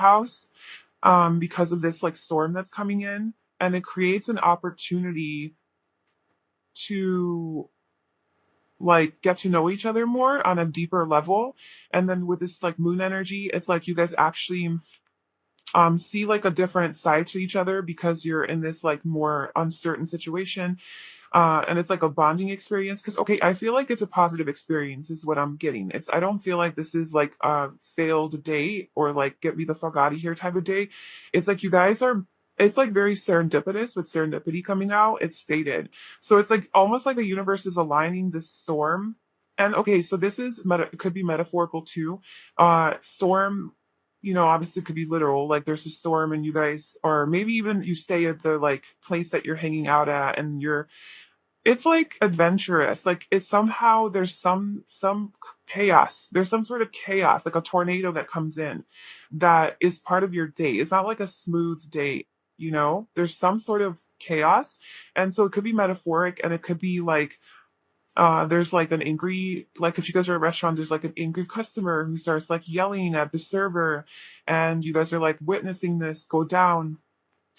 house because of this like storm that's coming in, and it creates an opportunity to like get to know each other more on a deeper level. And then with this like moon energy, it's like you guys actually see like a different side to each other because you're in this like more uncertain situation. And it's like a bonding experience because okay, I feel like it's a positive experience is what I'm getting. It's I don't feel like this is like a failed date or like get me the fuck out of here type of day. It's like you guys are, it's like very serendipitous with serendipity coming out. It's fated. So it's like almost like the universe is aligning this storm. And okay, so this is it could be metaphorical too. Storm, you know, obviously it could be literal. Like there's a storm and you guys, or maybe even you stay at the like place that you're hanging out at and you're, it's like adventurous. Like it's somehow there's some chaos. There's some sort of chaos, like a tornado that comes in that is part of your date. It's not like a smooth date, you know? There's some sort of chaos. And so it could be metaphoric and it could be like there's like an angry, like if you guys are at a restaurant, there's like an angry customer who starts like yelling at the server and you guys are like witnessing this go down.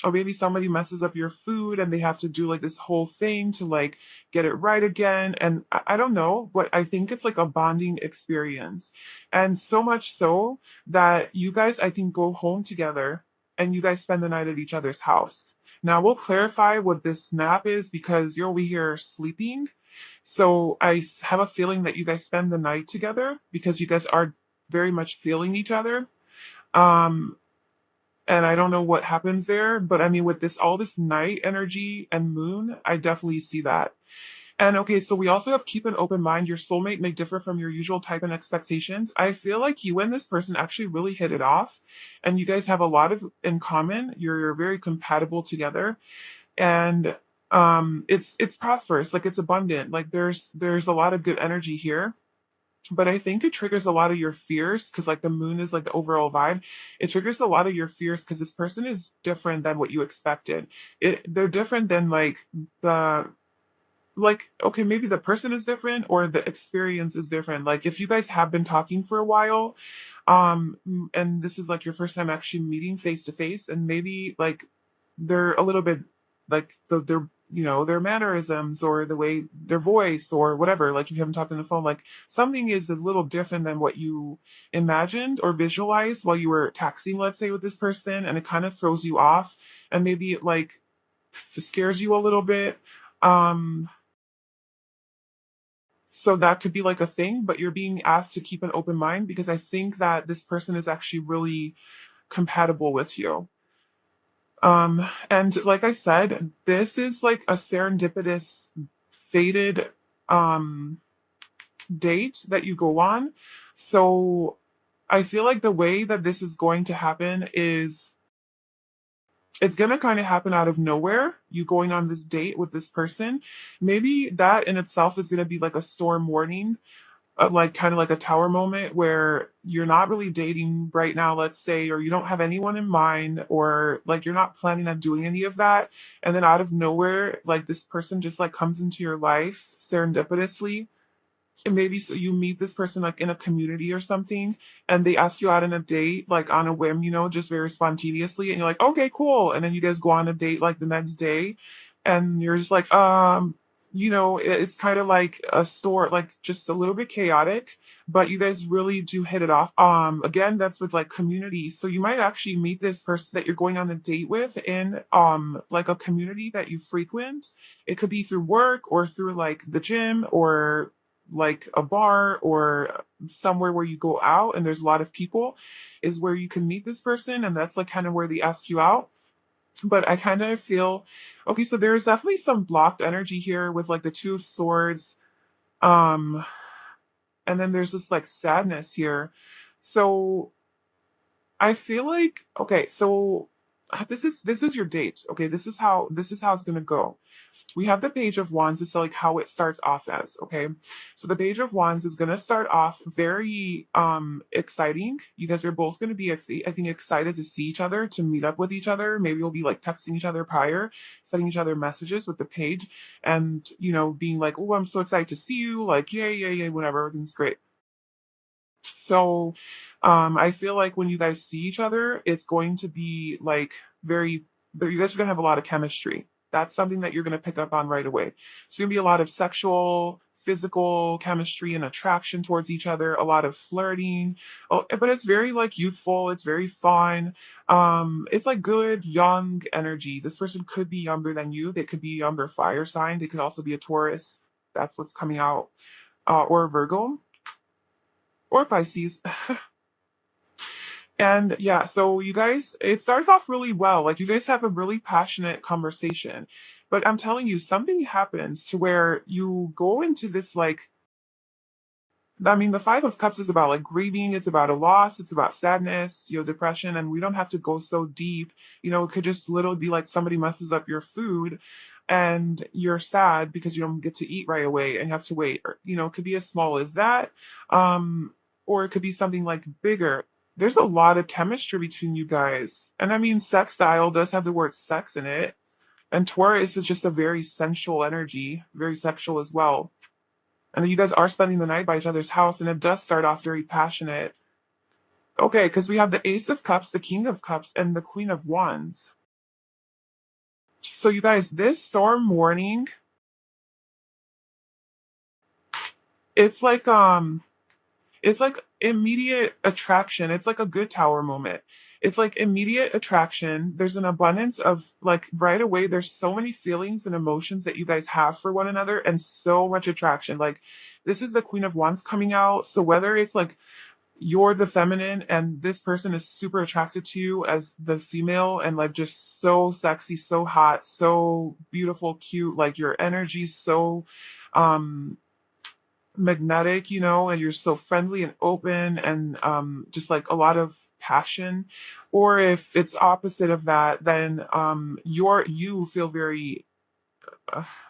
Or maybe somebody messes up your food and they have to do like this whole thing to like get it right again. And I don't know, but I think it's like a bonding experience. And so much so that you guys, I think, go home together and you guys spend the night at each other's house. Now we'll clarify what this nap is because you're over here sleeping. So I have a feeling that you guys spend the night together because you guys are very much feeling each other. Um, and I don't know what happens there, but I mean, with this, all this night energy and moon, I definitely see that. And okay, so we also have keep an open mind. Your soulmate may differ from your usual type and expectations. I feel like you and this person actually really hit it off, and you guys have a lot of in common. You're very compatible together, and it's prosperous. Like it's abundant. Like there's a lot of good energy here, but I think it triggers a lot of your fears because like the moon is like the overall vibe. It triggers a lot of your fears because this person is different than what you expected. They're different than like the, like okay, maybe the person is different or the experience is different. Like if you guys have been talking for a while, and this is like your first time actually meeting face to face, and maybe like they're a little bit like their, you know, their mannerisms or the way their voice or whatever, like if you haven't talked on the phone, like something is a little different than what you imagined or visualized while you were texting, let's say, with this person, and it kind of throws you off and maybe it like scares you a little bit. um so that could be like a thing, but you're being asked to keep an open mind because I think that this person is actually really compatible with you. And like I said, this is like a serendipitous, fated um date that you go on. So I feel like the way that this is going to happen is it's going to kind of happen out of nowhere. You going on this date with this person. Maybe that in itself is going to be like a storm warning, like kind of like a tower moment where you're not really dating right now, let's say, or you don't have anyone in mind, or like you're not planning on doing any of that. And then out of nowhere, like this person just like comes into your life serendipitously. And maybe so you meet this person like in a community or something, and they ask you out on a date, like on a whim, you know, just very spontaneously, and you're like, okay, cool. And then you guys go on a date like the next day, and you're just like, you know, it's kind of like a store, like just a little bit chaotic, but you guys really do hit it off. Again, that's with like community. So you might actually meet this person that you're going on a date with in like a community that you frequent. It could be through work or through like the gym or like a bar or somewhere where you go out and there's a lot of people is where you can meet this person, and that's like kind of where they ask you out. But I kind of feel okay, so there's definitely some blocked energy here with like the two of swords. um and then there's this like sadness here. So I feel like okay, so this is your date. Okay, this is how it's gonna go. We have the Page of Wands. This is like how it starts off as, okay? So the Page of Wands is gonna start off very exciting. You guys are both gonna be, I think, excited to see each other, to meet up with each other. Maybe you'll be like texting each other prior, sending each other messages with the page, and you know, being like, oh, I'm so excited to see you, like, yay, yay, yay, whatever, everything's great. So I feel like when you guys see each other, it's going to be like very, you guys are going to have a lot of chemistry. That's something that you're going to pick up on right away. It's going to be a lot of sexual, physical chemistry and attraction towards each other, a lot of flirting. Oh, but it's very like youthful, it's very fun. It's like good young energy. This person could be younger than you. They could be a younger fire sign. They could also be a Taurus. That's what's coming out. Or Virgo or Pisces. And yeah, so you guys, it starts off really well. Like you guys have a really passionate conversation. But I'm telling you, something happens to where you go into this like, I mean, the Five of Cups is about like grieving, it's about a loss, it's about sadness, depression, and we don't have to go so deep. It could just literally be like somebody messes up your food and you're sad because you don't get to eat right away and you have to wait. Or, it could be as small as that. Or it could be something like bigger. There's a lot of chemistry between you guys. And I mean, sextile does have the word sex in it. And Taurus is just a very sensual energy, very sexual as well. And then you guys are spending the night by each other's house, and it does start off very passionate. Okay, because we have the Ace of Cups, the King of Cups, and the Queen of Wands. So you guys, this storm warning, it's like it's like immediate attraction. It's like a good tower moment. It's like immediate attraction. There's an abundance of like right away. There's so many feelings and emotions that you guys have for one another and so much attraction. Like this is the Queen of Wands coming out. So whether it's like you're the feminine and this person is super attracted to you as the female and like just so sexy, so hot, so beautiful, cute, like your energy's so um magnetic, and you're so friendly and open and just like a lot of passion. Or if it's opposite of that, then you feel very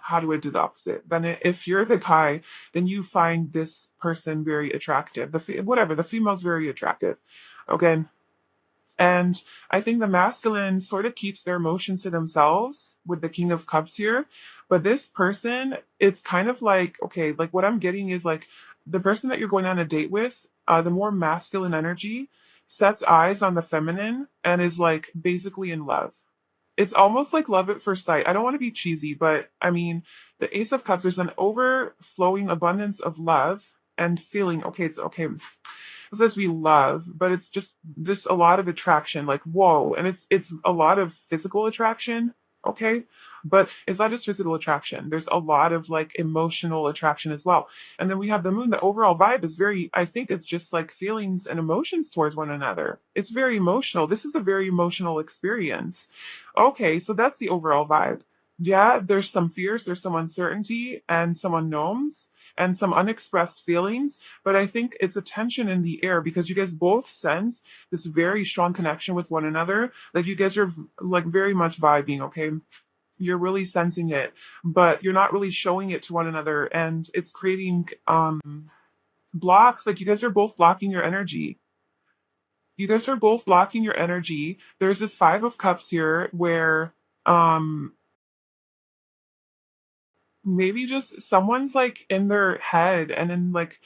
how do I do the opposite? Then if you're the guy, then you find this person very attractive. Whatever, the female's very attractive. Okay. And I think the masculine sort of keeps their emotions to themselves with the King of Cups here. But this person, it's kind of like, okay, like what I'm getting is like the person that you're going on a date with, the more masculine energy sets eyes on the feminine and is like basically in love. It's almost like love at first sight. I don't want to be cheesy, but I mean, the Ace of Cups, there's an overflowing abundance of love and feeling. Okay, it's okay. It's supposed to be love, but it's just this a lot of attraction, like whoa, and it's a lot of physical attraction, okay? But it's not just physical attraction. There's a lot of like emotional attraction as well. And then we have the moon. The overall vibe is very, I think it's just like feelings and emotions towards one another. It's very emotional. This is a very emotional experience. Okay, so that's the overall vibe. Yeah, there's some fears, there's some uncertainty and some unknowns and some unexpressed feelings, but I think it's a tension in the air because you guys both sense this very strong connection with one another. Like you guys are like very much vibing, okay? You're really sensing it, but you're not really showing it to one another, and it's creating blocks. Like you guys are both blocking your energy. You guys are both blocking your energy. There's this Five of Cups here where um maybe just someone's like in their head and then like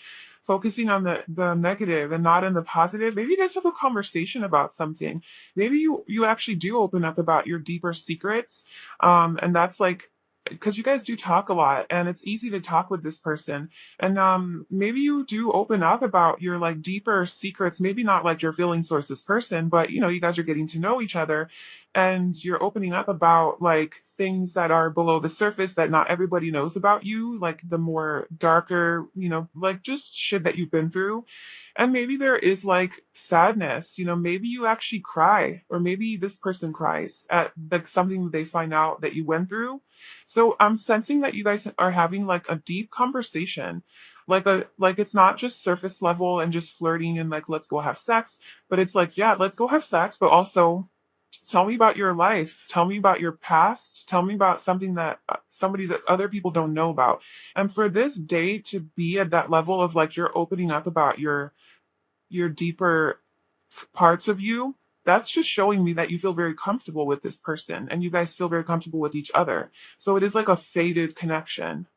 focusing on the negative and not in the positive. Maybe you guys have a conversation about something. Maybe you actually do open up about your deeper secrets, and that's like because you guys do talk a lot and it's easy to talk with this person. And maybe you do open up about your like deeper secrets, maybe not like your feeling source this person, but you guys are getting to know each other and you're opening up about like things that are below the surface that not everybody knows about you, like the more darker, like just shit that you've been through. And maybe there is like sadness, maybe you actually cry, or maybe this person cries at like something they find out that you went through. So I'm sensing that you guys are having like a deep conversation. Like it's not just surface level and just flirting and like let's go have sex, but it's like, yeah, let's go have sex, but also tell me about your life. Tell me about your past. Tell me about something that somebody that other people don't know about. And for this date to be at that level of like you're opening up about your deeper parts of you, that's just showing me that you feel very comfortable with this person and you guys feel very comfortable with each other. So it is like a fated connection.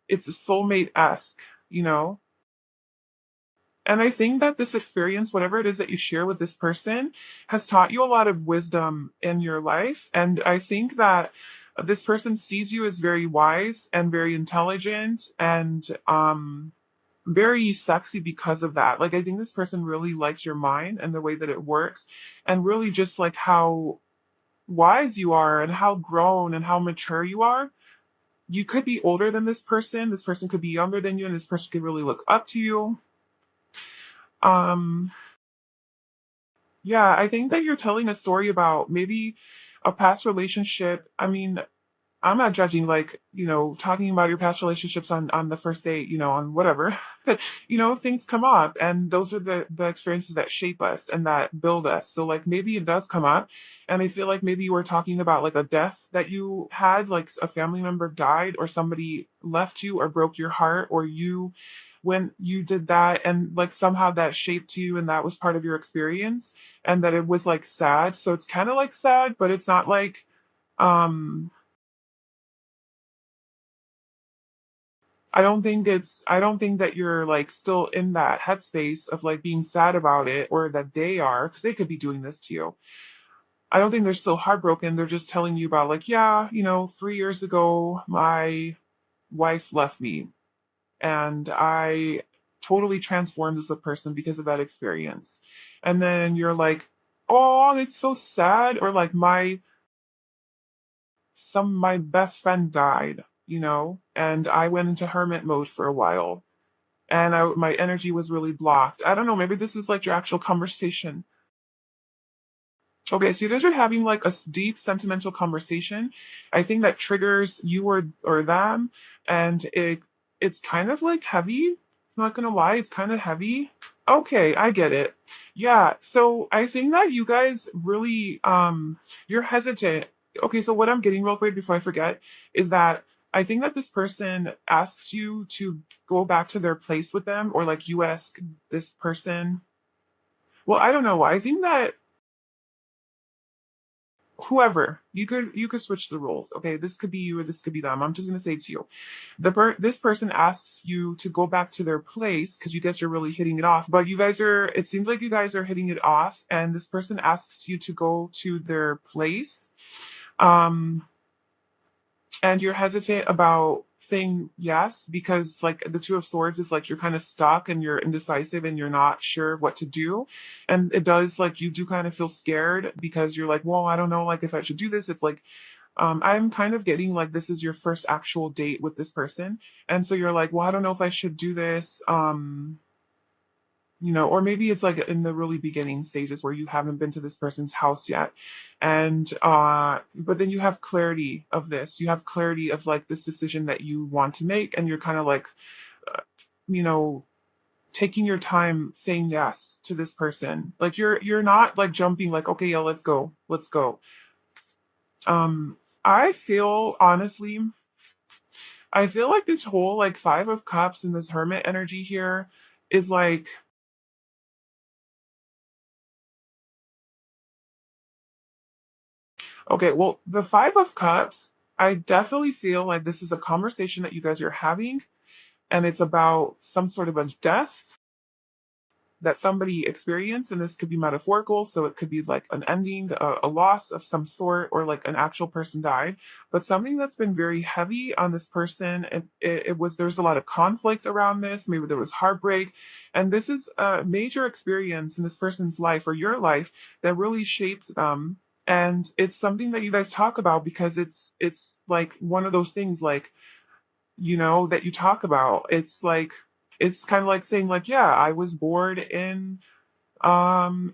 It's a soulmate esque, you know? And I think that this experience, whatever it is that you share with this person, has taught you a lot of wisdom in your life. And I think that this person sees you as very wise and very intelligent and very sexy because of that. Like, I think this person really likes your mind and the way that it works, and really just like how wise you are and how grown and how mature you are. You could be older than this person. This person could be younger than you, and this person could really look up to you. Um, yeah, I think that you're telling a story about maybe a past relationship. I mean, I'm not judging, like, talking about your past relationships on the first date, on whatever. But, things come up, and those are the experiences that shape us and that build us. So, like, maybe it does come up, and I feel like maybe you were talking about like a death that you had, like a family member died, or somebody left you or broke your heart, or you when you did that, and like somehow that shaped you and that was part of your experience, and that it was like sad. So it's kind of like sad, but it's not like um I don't think that you're like still in that headspace of like being sad about it, or that they are, because they could be doing this to you. I don't think they're still heartbroken. They're just telling you about, like, yeah, 3 years ago, my wife left me, and I totally transformed as a person because of that experience. And then you're like, oh, it's so sad. Or like my best friend died, and I went into hermit mode for a while, and my energy was really blocked. I don't know, maybe this is like your actual conversation. Okay, so you guys are having like a deep sentimental conversation. I think that triggers you or them, and it's kind of like heavy. I'm not gonna lie, it's kind of heavy. Okay, I get it. Yeah, so I think that you guys really you're hesitant. Okay, so what I'm getting real quick before I forget is that I think that this person asks you to go back to their place with them, or like you ask this person. Well, I don't know. I think that whoever, you could switch the roles. Okay, this could be you or this could be them. I'm just gonna say to you, this person asks you to go back to their place because you guys are really hitting it off. But it seems like you guys are hitting it off, and this person asks you to go to their place. Um, and you're hesitant about saying yes because like the two of swords is like you're kind of stuck and you're indecisive and you're not sure what to do, and it does, like, you do kind of feel scared because you're like, well, I don't know, like, if I should do this. It's like I'm kind of getting like this is your first actual date with this person, and so you're like, well, I don't know if I should do this. Or maybe it's like in the really beginning stages where you haven't been to this person's house yet. And but then you have clarity of this. You have clarity of like this decision that you want to make, and you're kind of like, uh, you know, taking your time saying yes to this person. Like you're not like jumping like, okay, yeah, let's go. Let's go. I feel honestly, I feel like this whole like 5 of Cups and this hermit energy here is like, okay, well, the 5 of Cups, I definitely feel like this is a conversation that you guys are having, and it's about some sort of a death that somebody experienced, and this could be metaphorical, so it could be like an ending, a loss of some sort, or like an actual person died, but something that's been very heavy on this person. It was There's a lot of conflict around this. Maybe there was heartbreak, and this is a major experience in this person's life or your life that really shaped them. And it's something that you guys talk about because it's like one of those things, like, that you talk about. It's like it's kind of like saying, like, yeah, I was born in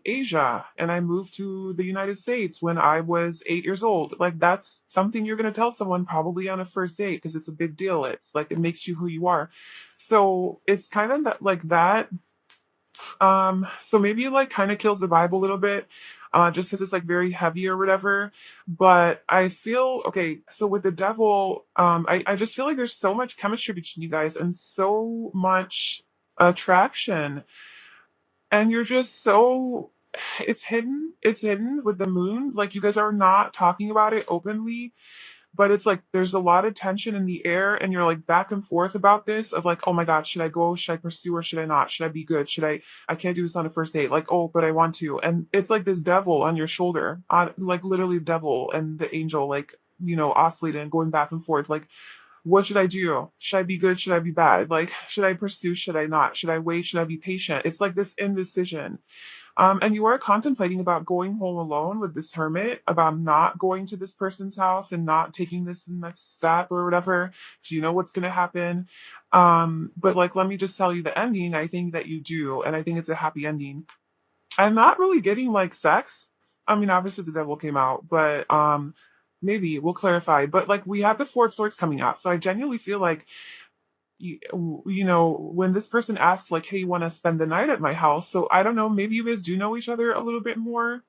Asia, and I moved to the United States when I was 8 years old. Like, that's something you're going to tell someone probably on a first date because it's a big deal. It's like it makes you who you are. So it's kind of like that. So maybe it like kind of kills the vibe a little bit, just because it's like very heavy or whatever. But I feel okay. So with the devil, I just feel like there's so much chemistry between you guys and so much attraction, and you're just so, it's hidden. It's hidden with the moon. Like, you guys are not talking about it openly, but it's like there's a lot of tension in the air, and you're like back and forth about this of like, oh my god, should I go, should I pursue, or should I not, should I be good, should I can't do this on a first date, like, oh but I want to. And it's like this devil on your shoulder, on like literally the devil and the angel, like, oscillating and going back and forth, like, what should I do? Should I be good? Should I be bad? Like, should I pursue? Should I not? Should I wait? Should I be patient? It's like this indecision. And you are contemplating about going home alone with this hermit, about not going to this person's house and not taking this next step or whatever. Do you know what's going to happen? But like, let me just tell you the ending. I think that you do, and I think it's a happy ending. I'm not really getting like sex. I mean, obviously the devil came out, but maybe we'll clarify. But like, we have the Four of Swords coming out, so I genuinely feel like when this person asks like, hey, you want to spend the night at my house, so I don't know, maybe you guys do know each other a little bit more,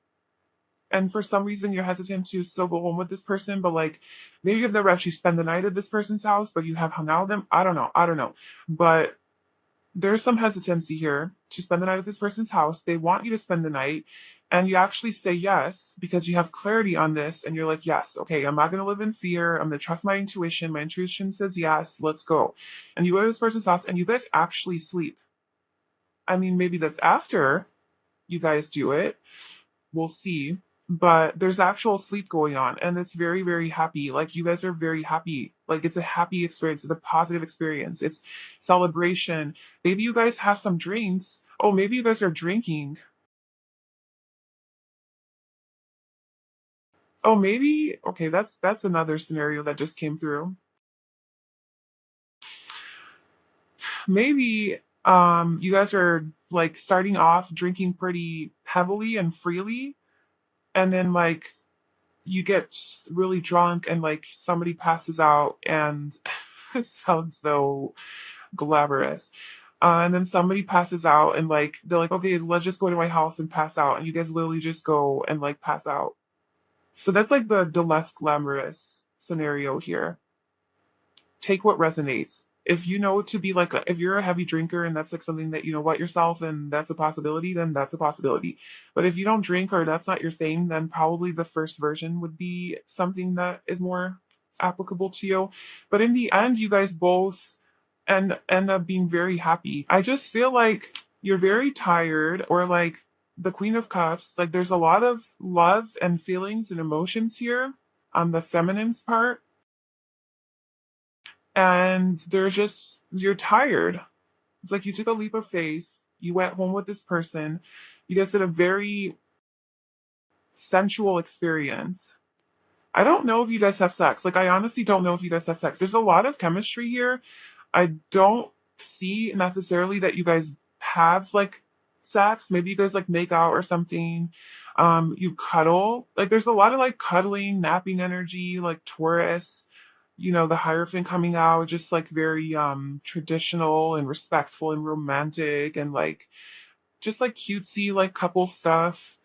and for some reason you're hesitant to still go home with this person, but like, maybe you've never actually spent the night at this person's house, but you have hung out with them. I don't know, but there's some hesitancy here to spend the night at this person's house. They want you to spend the night, and you actually say yes because you have clarity on this, and you're like, yes, okay, I'm not going to live in fear. I'm going to trust my intuition. My intuition says yes, let's go. And you go to this person's house, and you guys actually sleep. I mean, maybe that's after you guys do it. We'll see. But there's actual sleep going on, and it's very, very happy. Like, you guys are very happy. Like, it's a happy experience. It's a positive experience. It's celebration. Maybe you guys have some drinks. Oh, maybe you guys are drinking. Oh, maybe. Okay, that's another scenario that just came through. Maybe you guys are like starting off drinking pretty heavily and freely, and then like you get really drunk and like somebody passes out, and it sounds so glamorous. And then somebody passes out, and like they're like, okay, let's just go to my house and pass out, and you guys literally just go and like pass out. So that's like the less glamorous scenario here. Take what resonates. If you know to be like if you're a heavy drinker and that's like something that you know about yourself and that's a possibility, then that's a possibility. But if you don't drink or that's not your thing, then probably the first version would be something that is more applicable to you. But in the end, you guys both end up being very happy. I just feel like you're very tired, or like the Queen of Cups, like there's a lot of love and feelings and emotions here on the feminine's part, and there's just you're tired. It's like you took a leap of faith, you went home with this person, you guys had a very sensual experience. I don't know if you guys have sex. Like, I honestly don't know if you guys have sex. There's a lot of chemistry here. I don't see necessarily that you guys have like sex. Maybe you guys like make out or something. You cuddle. Like, there's a lot of like cuddling, napping energy, like Taurus, the Hierophant coming out, just like very traditional and respectful and romantic, and like just like cutesy like couple stuff.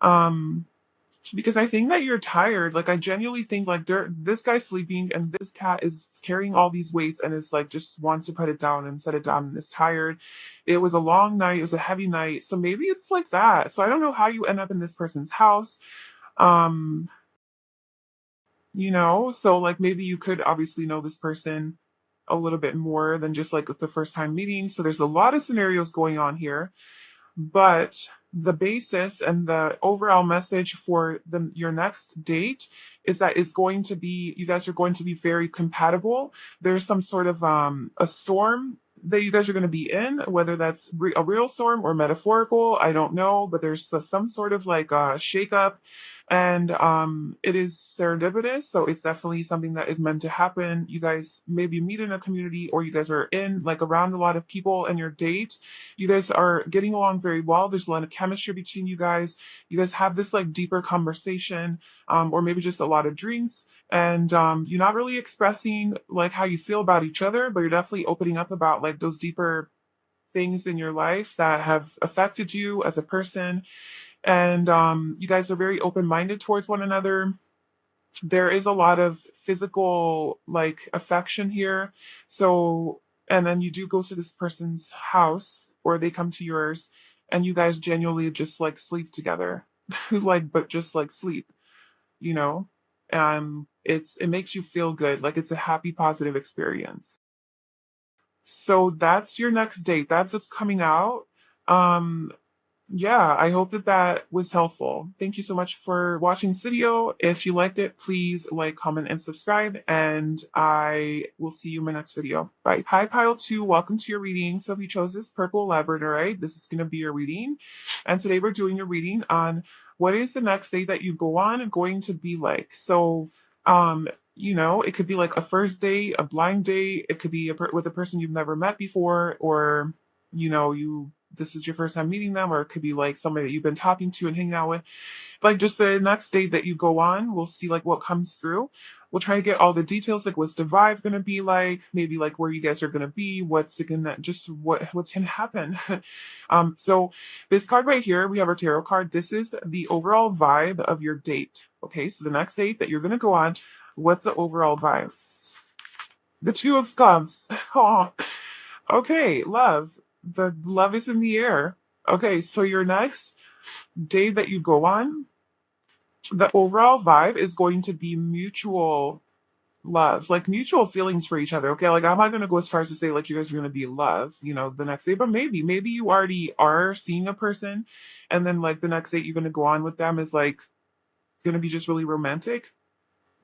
Um because I think that you're tired. Like, I genuinely think like this guy's sleeping and this cat is carrying all these weights and is like just wants to put it down and set it down and is tired. It was a long night. It was a heavy night. So maybe it's like that. So I don't know how you end up in this person's house. Um, so like maybe you could obviously know this person a little bit more than just like the first time meeting. So there's a lot of scenarios going on here. But the basis and the overall message for your next date is that it's going to be, you guys are going to be very compatible. There's some sort of a storm that you guys are going to be in, whether that's a real storm or metaphorical, I don't know, but there's some sort of like a shakeup, and it is serendipitous, so it's definitely something that is meant to happen. You guys maybe meet in a community, or you guys are in like around a lot of people, and your date, you guys are getting along very well. There's a lot of chemistry between you guys. You guys have this like deeper conversation, or maybe just a lot of drinks, and you're not really expressing like how you feel about each other, but you're definitely opening up about like those deeper things in your life that have affected you as a person. And you guys are very open-minded towards one another. There is a lot of physical like affection here. So, and then you do go to this person's house, or they come to yours, and you guys genuinely just like sleep together. Like, but just like sleep, you know? and it makes you feel good, like it's a happy, positive experience. So that's your next date. That's what's coming out. Um, yeah, I hope that that was helpful. Thank you so much for watching this video. If you liked it, please like, comment, and subscribe, and I will see you in my next video. Bye. Hi, Pile 2. Welcome to your reading. So if you chose this purple labradorite, this is going to be your reading. And today we're doing a reading on what is the next date that you go on going to be like. So, it could be like a first date, a blind date. It could be with a person you've never met before, or, this is your first time meeting them, or it could be like somebody that you've been talking to and hanging out with. Like just the next date that you go on, we'll see like what comes through. We'll try to get all the details, like what's the vibe gonna be like, maybe like where you guys are gonna be, what's gonna just what's gonna happen. So this card right here, we have our tarot card. This is the overall vibe of your date. Okay, so the next date that you're gonna go on, what's the overall vibe? The Two of Cups. Oh, okay, love. The love is in the air. Okay, so your next day that you go on, the overall vibe is going to be mutual love, like mutual feelings for each other. Okay, like I'm not gonna go as far as to say like you guys are gonna be in love, the next day, but maybe you already are seeing a person, and then like the next date you're gonna go on with them is like gonna be just really romantic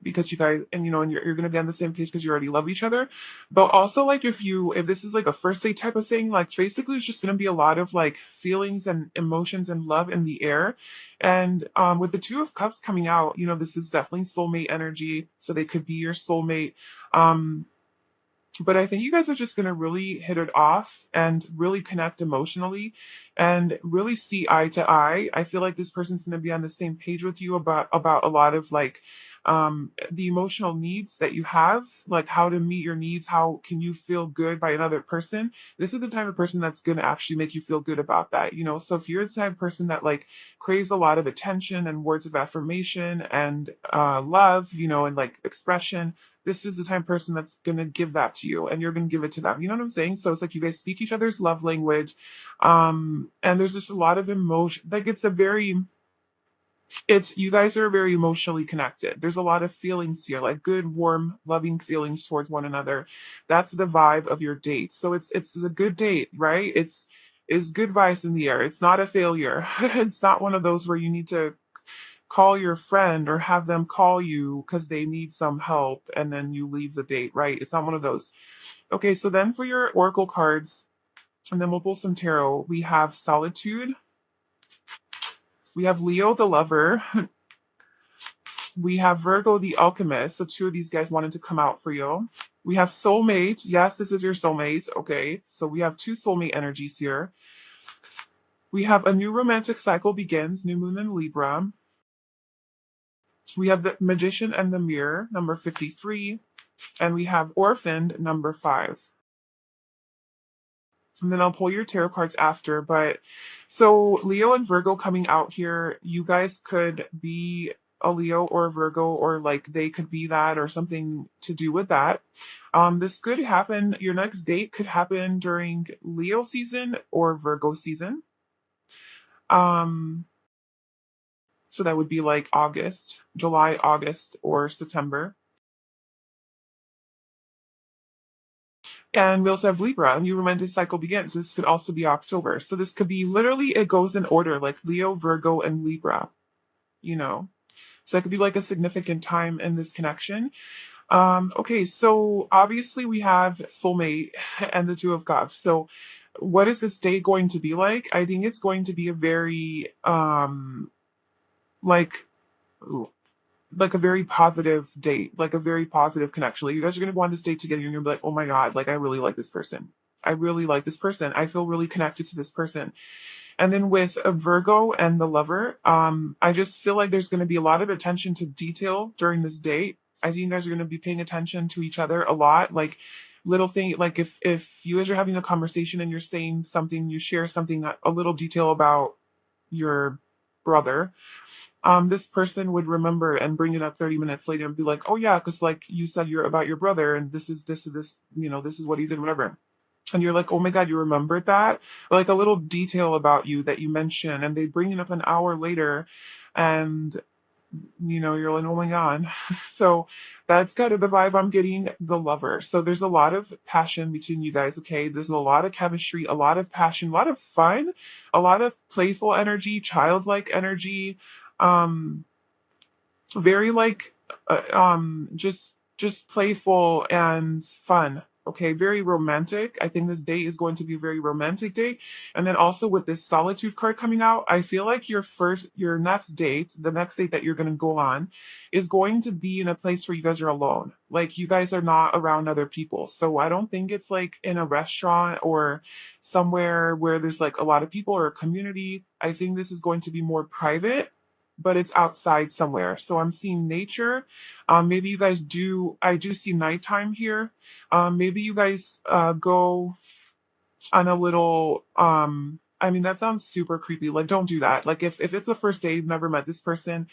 because you guys and you're going to be on the same page because you already love each other. But also like if this is like a first date type of thing, like basically it's just going to be a lot of like feelings and emotions and love in the air. And with the Two of Cups coming out, this is definitely soulmate energy, so they could be your soulmate. But I think you guys are just going to really hit it off and really connect emotionally and really see eye to eye. I feel like this person's going to be on the same page with you about a lot of like the emotional needs that you have, like how to meet your needs, how can you feel good by another person. This is the type of person that's going to actually make you feel good about that. So if you're the type of person that like craves a lot of attention and words of affirmation and love, and like expression, this is the type of person that's going to give that to you and you're going to give it to them. You know what I'm saying? So it's like you guys speak each other's love language. And there's just a lot of emotion. Like you guys are very emotionally connected. There's a lot of feelings here, like good, warm, loving feelings towards one another. That's the vibe of your date. So it's a good date, right? It's good vibes in the air. It's not a failure. It's not one of those where you need to call your friend or have them call you because they need some help and then you leave the date, right? It's not one of those. Okay, so then for your oracle cards, and then we'll pull some tarot, we have Solitude, we have Leo the Lover, we have Virgo the Alchemist. So two of these guys wanted to come out for you. We have Soulmate. Yes, this is your soulmate. Okay, so we have two soulmate energies here. We have A New Romantic Cycle Begins, New Moon in Libra. We have The Magician and the Mirror, number 53. And we have Orphaned, number 5. And then I'll pull your tarot cards after. But so Leo and Virgo coming out here, you guys could be a Leo or a Virgo, or like they could be that or something to do with that. This could happen, your next date could happen during Leo season or Virgo season. So that would be like July, August, or September. And we also have Libra, a new romantic cycle begins. This could also be October. So this could be literally, it goes in order, like Leo, Virgo, and Libra, So that could be like a significant time in this connection. Okay, so obviously we have soulmate and the Two of Cups. So what is this date going to be like? I think it's going to be a very, like a very positive date, like a very positive connection. Like you guys are gonna go on this date together and you're gonna be like, oh my God, like I really like this person. I really like this person. I feel really connected to this person. And then with a Virgo and the Lover, I just feel like there's gonna be a lot of attention to detail during this date. I think you guys are gonna be paying attention to each other a lot. Like little thing, like if you guys are having a conversation and you're saying something, you share something, a little detail about your brother, this person would remember and bring it up 30 minutes later and be like, oh yeah, because like you said you're about your brother and this is this, this is what he did, whatever. And you're like, oh my God, you remembered that? Like a little detail about you that you mentioned, and they bring it up an hour later, and you're like, oh my God. So that's kind of the vibe I'm getting, the lover. So there's a lot of passion between you guys, okay? There's a lot of chemistry, a lot of passion, a lot of fun, a lot of playful energy, childlike energy. Um, very like just playful and fun, okay, very romantic. I think this day is going to be a very romantic day. And then also with this solitude card coming out, I feel like your next date, the next date that you're going to go on, is going to be in a place where you guys are alone, like you guys are not around other people. So I don't think it's like in a restaurant or somewhere where there's like a lot of people or a community. I think this is going to be more private, but it's outside somewhere. So I'm seeing nature. Maybe you guys do, I do see nighttime here. Maybe you guys go on a little, I mean, that sounds super creepy. Like, don't do that. Like, if it's a first date, you've never met this person,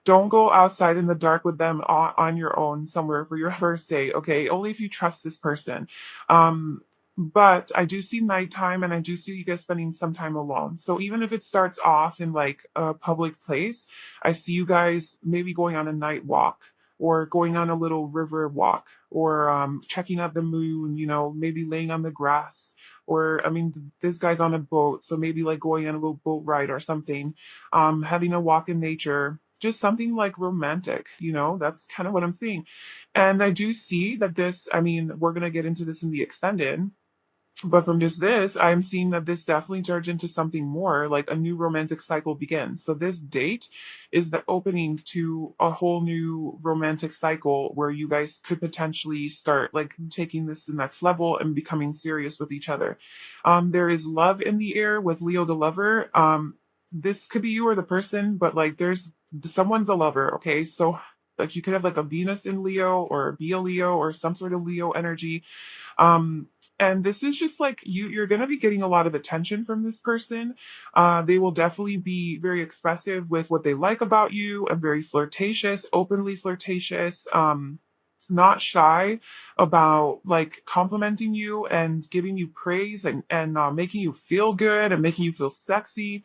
don't go outside in the dark with them on your own somewhere for your first date, okay? Only if you trust this person. Um, but I do see nighttime and I do see you guys spending some time alone. So even if it starts off in like a public place, I see you guys maybe going on a night walk or going on a little river walk or checking out the moon, maybe laying on the grass. Or, I mean, this guy's on a boat, so maybe like going on a little boat ride or something, having a walk in nature, just something like romantic, that's kind of what I'm seeing. And I do see that this, I mean, we're going to get into this in the extended, but from just this, I'm seeing that this definitely turns into something more, like a new romantic cycle begins. So this date is the opening to a whole new romantic cycle where you guys could potentially start like taking this to the next level and becoming serious with each other. There is love in the air with Leo the lover. This could be you or the person, but like there's someone's a lover, okay? So like you could have like a Venus in Leo or be a Leo or some sort of Leo energy. Um, and this is just like you're going to be getting a lot of attention from this person. They will definitely be very expressive with what they like about you and very flirtatious, openly flirtatious, not shy about like complimenting you and giving you praise and making you feel good and making you feel sexy.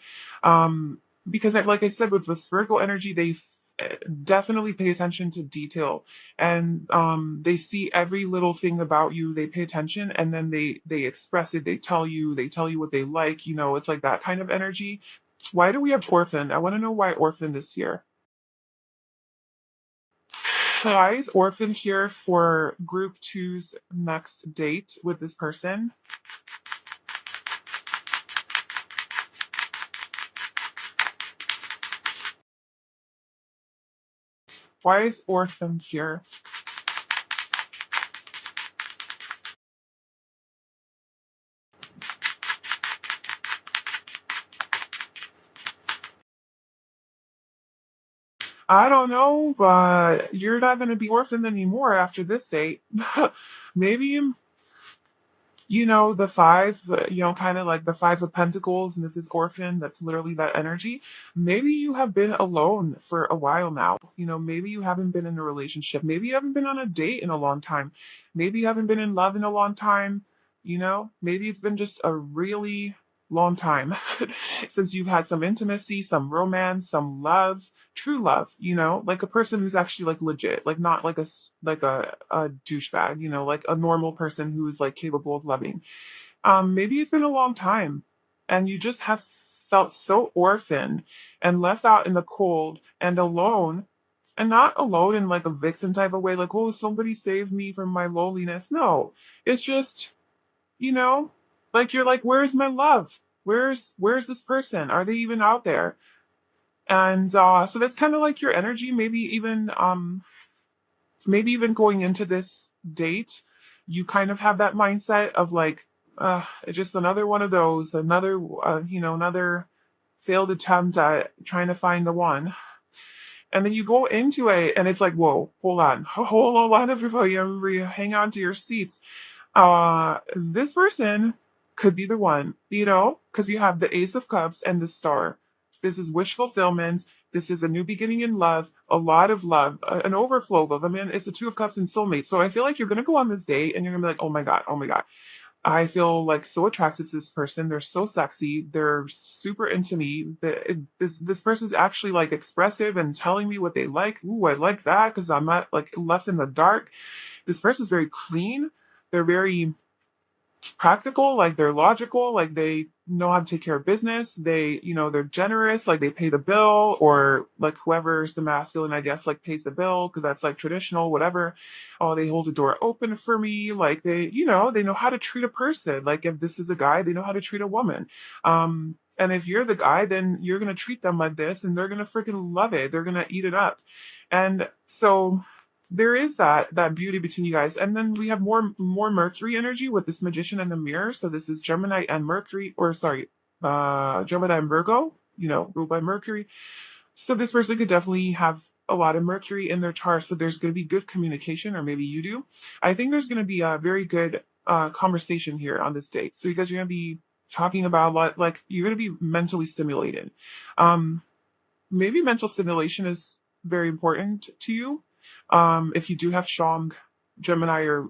Because like I said, with the spherical energy, they definitely pay attention to detail, and they see every little thing about you, they pay attention, and then they express it, they tell you what they like, it's like that kind of energy. Why do we have orphan? I want to know why orphan is here. Why is orphan here for group two's next date with this person? Why is orphan here? I don't know, but you're not going to be orphaned anymore after this date. Maybe the five, kind of like the five of pentacles, and this is orphan, that's literally that energy. Maybe you have been alone for a while now. Maybe you haven't been in a relationship. Maybe you haven't been on a date in a long time. Maybe you haven't been in love in a long time. Maybe it's been just a really long time since you've had some intimacy, some romance, some love, true love, like a person who's actually like legit, like not like a douchebag, like a normal person who's like capable of loving. Maybe it's been a long time and you just have felt so orphaned and left out in the cold and alone, and not alone in like a victim type of way, like, oh, somebody saved me from my loneliness. No, it's just, you know, like you're like, where's my love? Where's this person? Are they even out there? And so that's kind of like your energy. Maybe even going into this date, you kind of have that mindset of like, it's just another one of those, another failed attempt at trying to find the one. And then you go into it and it's like, whoa, hold on, everybody, hang on to your seats. This person could be the one, because you have the Ace of Cups and the Star. This is wish fulfillment. This is a new beginning in love, a lot of love, an overflow of love. I mean, it's the Two of Cups and soulmate. So I feel like you're going to go on this date and you're going to be like, oh my God, oh my God. I feel like so attracted to this person. They're so sexy. They're super into me. This person's actually like expressive and telling me what they like. Ooh, I like that because I'm not like left in the dark. This person's very clean. They're very practical, like they're logical, like they know how to take care of business. They, they're generous, like they pay the bill, or like whoever's the masculine, I guess, like pays the bill because that's like traditional, whatever. Oh, they hold the door open for me. Like they know how to treat a person. Like if this is a guy, they know how to treat a woman. And if you're the guy, then you're gonna treat them like this, and they're gonna freaking love it. They're gonna eat it up. And so there is that beauty between you guys, and then we have more Mercury energy with this magician and the mirror. So this is Gemini and Mercury, or sorry, Gemini and Virgo, ruled by Mercury. So this person could definitely have a lot of Mercury in their chart, so there's going to be good communication, or maybe you do. I think there's going to be a very good conversation here on this date. So you guys are going to be talking about a lot, like you're going to be mentally stimulated. um Maybe mental stimulation is very important to you. If you do have strong Gemini, or,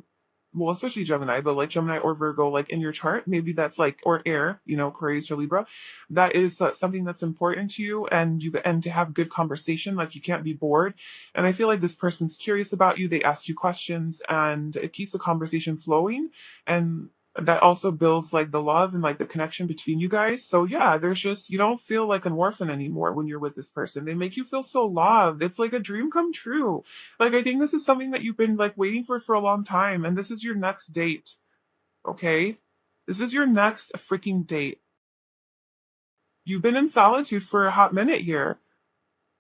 well, especially Gemini, but like Gemini or Virgo, like in your chart, maybe that's like, or air, Aquarius or Libra, that is something that's important to you, and to have good conversation, like you can't be bored. And I feel like this person's curious about you. They ask you questions, and it keeps the conversation flowing. And that also builds like the love and like the connection between you guys. So yeah, there's just, you don't feel like an orphan anymore when you're with this person. They make you feel so loved. It's like a dream come true. Like I think this is something that you've been like waiting for a long time, and this is your next date. Okay? This is your next freaking date. You've been in solitude for a hot minute here.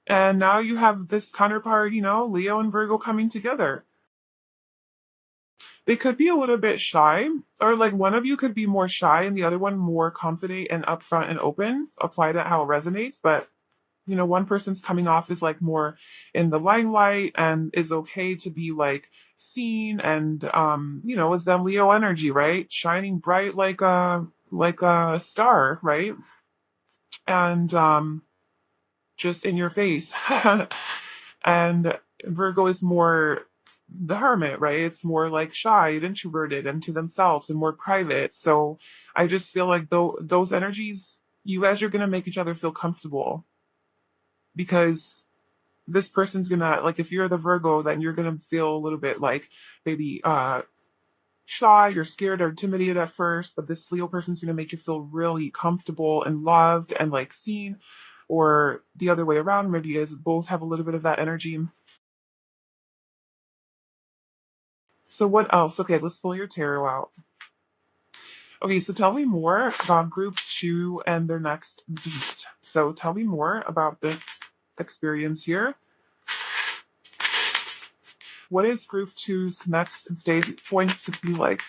And now you have this counterpart, Leo and Virgo coming together. They could be a little bit shy, or like one of you could be more shy and the other one more confident and upfront and open. Apply that how it resonates. But one person's coming off as like more in the limelight and is okay to be like seen, and is them Leo energy, right? Shining bright like a star, right? And just in your face. And Virgo is more the hermit, right? It's more like shy and introverted and to themselves and more private. So I just feel like those energies, you guys are gonna make each other feel comfortable, because this person's gonna, like, if you're the Virgo, then you're gonna feel a little bit like maybe shy, you're scared or intimidated at first, but this Leo person's gonna make you feel really comfortable and loved and like seen, or the other way around. Maybe you guys both have a little bit of that energy. So what else? Okay, let's pull your tarot out. Okay, so tell me more about group 2 and their next date. So tell me more about the experience here. What is group 2's next date going to be like?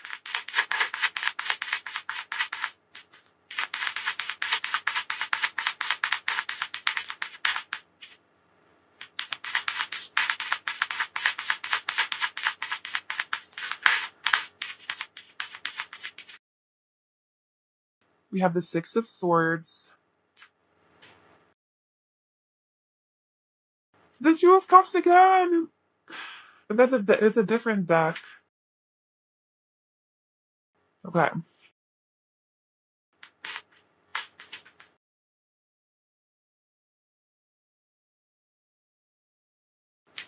We have the Six of Swords, the Two of Cups again. But it's a different deck. Okay.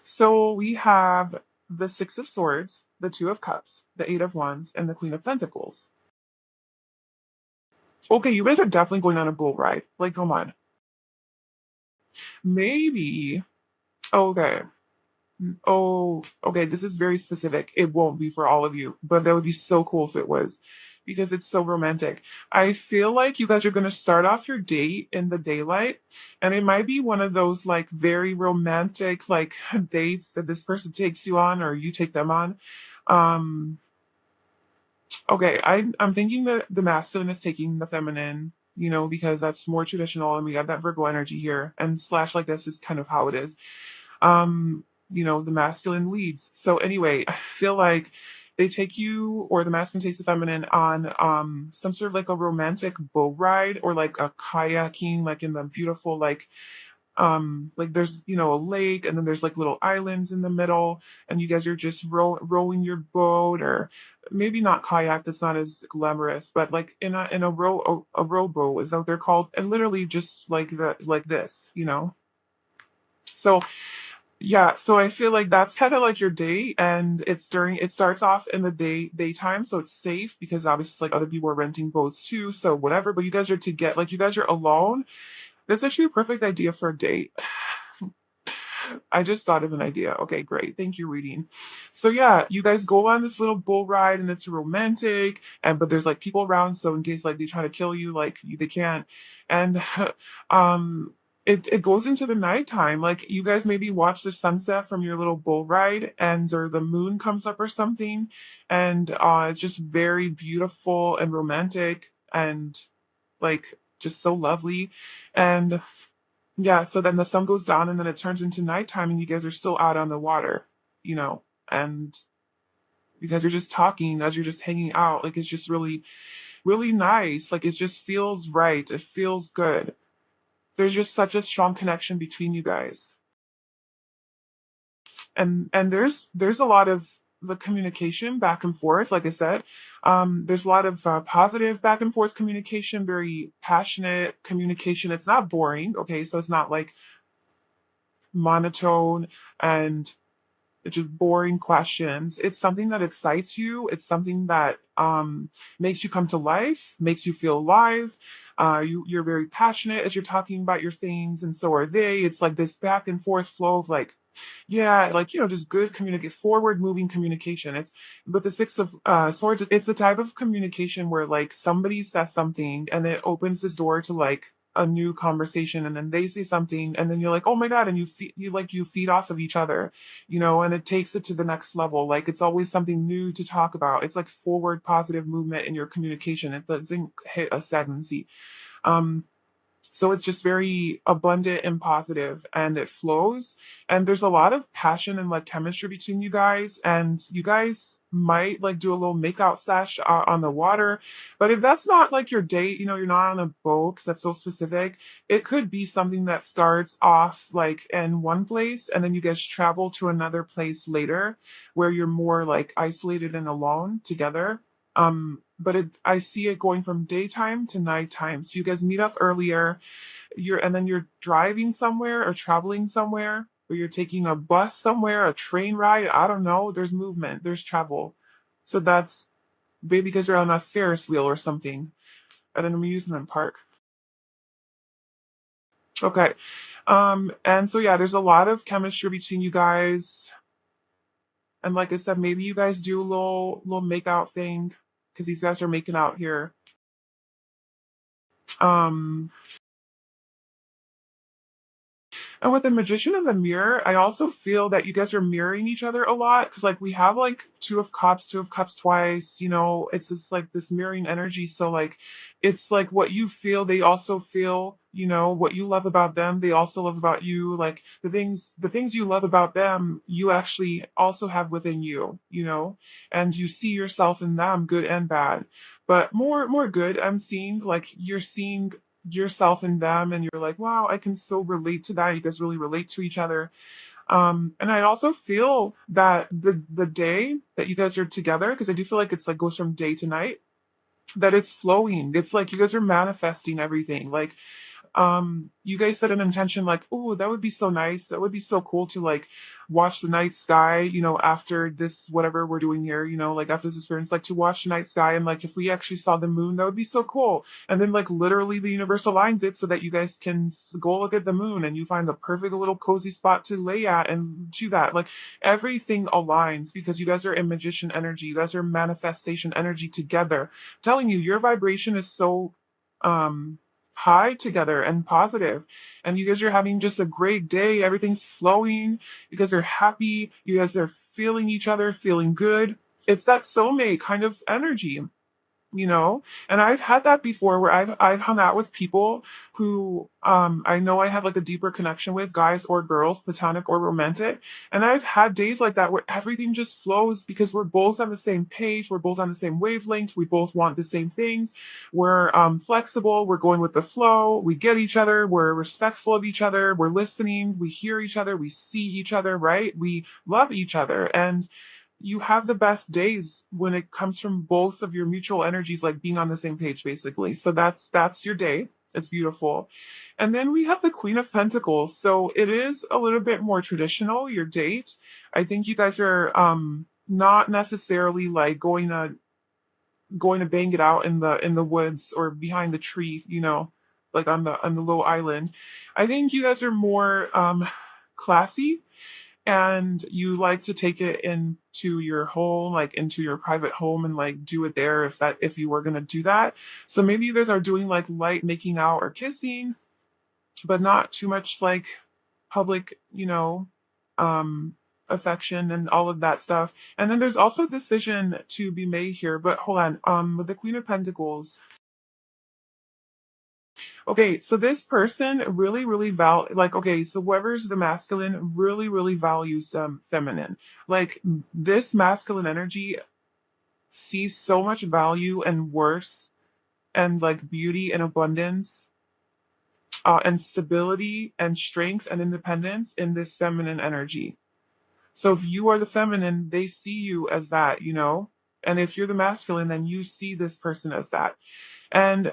So we have the Six of Swords, the Two of Cups, the Eight of Wands, and the Queen of Pentacles. Okay, you guys are definitely going on a bull ride. Like, come on. Maybe. Okay. Oh, okay. This is very specific. It won't be for all of you, but that would be so cool if it was, because it's so romantic. I feel like you guys are going to start off your date in the daylight, and it might be one of those like very romantic like dates that this person takes you on or you take them on. Um, okay, I'm thinking that the masculine is taking the feminine, because that's more traditional, and we have that Virgo energy here, and slash like this is kind of how it is. um the masculine leads. So anyway, I feel like they take you, or the masculine takes the feminine on some sort of like a romantic boat ride, or like a kayaking, like in the beautiful like Like there's, a lake, and then there's like little islands in the middle, and you guys are just rowing your boat, or maybe not kayak, that's not as glamorous, but like in a rowboat is that what they're called, and literally just like like this. So yeah, so I feel like that's kind of like your day, and it starts off in the daytime, so it's safe because obviously like other people are renting boats too, so whatever. But you guys are to get like you guys are alone. That's actually a perfect idea for a date. I just thought of an idea. Okay, great. Thank you, reading. So yeah, you guys go on this little bull ride, and it's romantic, and but there's like people around, so in case like they try to kill you, like they can't. And it goes into the nighttime. Like you guys maybe watch the sunset from your little bull ride, and or the moon comes up or something, and it's just very beautiful and romantic, and like just so lovely. And yeah, so then the sun goes down, and then it turns into nighttime, and you guys are still out on the water, and you guys are just talking as you're just hanging out. Like it's just really, really nice. Like it just feels right. It feels good. There's just such a strong connection between you guys. And there's a lot of the communication back and forth, like I said. There's a lot of positive back and forth communication, very passionate communication. It's not boring, okay? So it's not like monotone and just boring questions. It's something that excites you. It's something that makes you come to life, makes you feel alive. You're very passionate as you're talking about your things, and so are they. It's like this back and forth flow of like, yeah, like just good forward moving communication. It's But the Six of Swords, it's the type of communication where like somebody says something, and it opens this door to like a new conversation, and then they say something, and then you're like, oh my god, and you feed off of each other, and it takes it to the next level. Like it's always something new to talk about. It's like forward positive movement in your communication. It doesn't hit a stagnancy. um so it's just very abundant and positive, and it flows. And there's a lot of passion and like chemistry between you guys, and you guys might like do a little makeout sesh on the water. But if that's not like your date, you're not on a boat because that's so specific. It could be something that starts off like in one place, and then you guys travel to another place later where you're more like isolated and alone together. But I see it going from daytime to nighttime. So you guys meet up earlier, and then you're driving somewhere or traveling somewhere, or you're taking a bus somewhere, a train ride. I don't know. There's movement, there's travel. So that's maybe because you're on a Ferris wheel or something at an amusement park. Okay. And so yeah, there's a lot of chemistry between you guys. And like I said, maybe you guys do a little make out thing because these guys are making out here. Um, And with the Magician and the Mirror, I also feel that you guys are mirroring each other a lot because, like, we have like Two of Cups twice. It's just like this mirroring energy. So, like, it's like what you feel, they also feel. What you love about them, they also love about you. Like the things you love about them, you actually also have within you. And you see yourself in them, good and bad. But more good. I'm seeing like you're seeing yourself in them, and you're like, wow, I can so relate to that. You guys really relate to each other. And I also feel that the day that you guys are together, because I do feel like it's like goes from day to night, that it's flowing. It's like you guys are manifesting everything. Like you guys set an intention like, oh, that would be so nice, that would be so cool to like watch the night sky, after this whatever we're doing here, like after this experience, like to watch the night sky, and like if we actually saw the moon, that would be so cool. And then like literally the universe aligns it so that you guys can go look at the moon, and you find the perfect little cozy spot to lay at and do that. Like everything aligns because you guys are in magician energy, you guys are manifestation energy together. I'm telling you, your vibration is so um high together and positive, and you guys are having just a great day. Everything's flowing. You guys are happy. You guys are feeling each other, feeling good. It's that soulmate kind of energy. you know? And I've had that before where I've hung out with people who I know I have like a deeper connection with, guys or girls, platonic or romantic. And I've had days like that where everything just flows because we're both on the same page, we're both on the same wavelength, we both want the same things, we're flexible, we're going with the flow, we get each other, we're respectful of each other, we're listening, we hear each other, we see each other, right? We love each other. And you have the best days when it comes from both of your mutual energies like being on the same page basically. So that's your day. It's beautiful. And then we have the Queen of Pentacles. So it is a little bit more traditional, your date. I think you guys are not necessarily like going to bang it out in the woods or behind the tree, you know, like on the little island. I think you guys are more classy, and you like to take it into your home, like into your private home, and like do it there if you were gonna do that. So maybe you guys are doing like light making out or kissing, but not too much like public, um affection and all of that stuff. And then there's also a decision to be made here. But hold on, with the Queen of Pentacles. Okay, so this person really, really like, okay, so whoever's the masculine really, really values feminine. Like this masculine energy sees so much value and worth and like beauty and abundance, and stability and strength and independence in this feminine energy. So if you are the feminine, they see you as that, you know? And if you're the masculine, then you see this person as that. And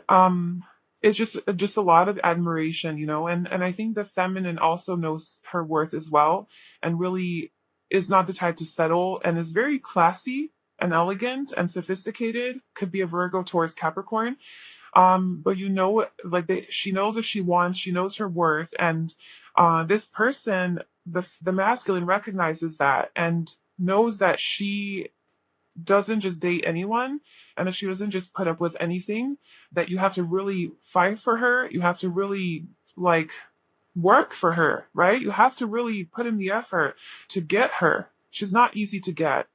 it's just a lot of admiration, you know? And I think the feminine also knows her worth as well, and really is not the type to settle, and is very classy and elegant and sophisticated. Could be a Virgo, Taurus, Capricorn. But you know, like she knows what she wants, she knows her worth, and this person, the masculine, recognizes that and knows that she doesn't just date anyone, and that she doesn't just put up with anything, that you have to really fight for her, you have to really like work for her, right? You have to really put in the effort to get her. She's not easy to get.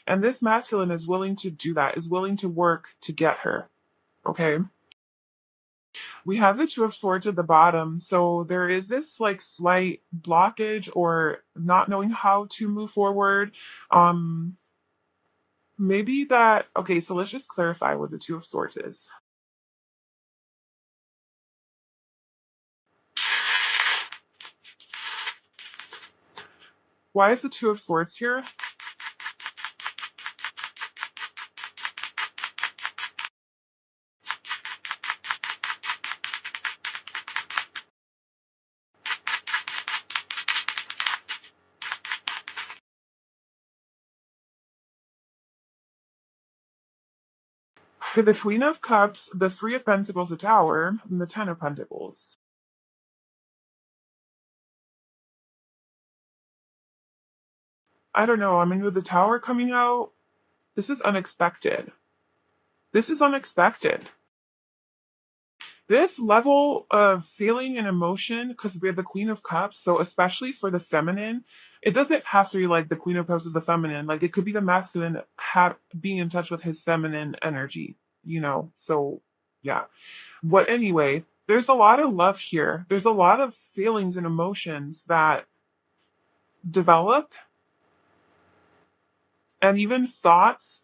And this masculine is willing to do that, is willing to work to get her. Okay. We have the Two of Swords at the bottom. So there is this like slight blockage or not knowing how to move forward. Um, Maybe that, okay, so let's just clarify what the Two of Swords is. Why is the Two of Swords here? The Queen of Cups, the Three of Pentacles, the Tower, and the Ten of Pentacles. I don't know. I mean, with the Tower coming out, this is unexpected. This is unexpected. This level of feeling and emotion, because we have the Queen of Cups, so especially for the feminine, it doesn't have to be like the Queen of Cups is the feminine. Like it could be the masculine being in touch with his feminine energy, you know? So, yeah. But anyway, there's a lot of love here. There's a lot of feelings and emotions that develop, and even thoughts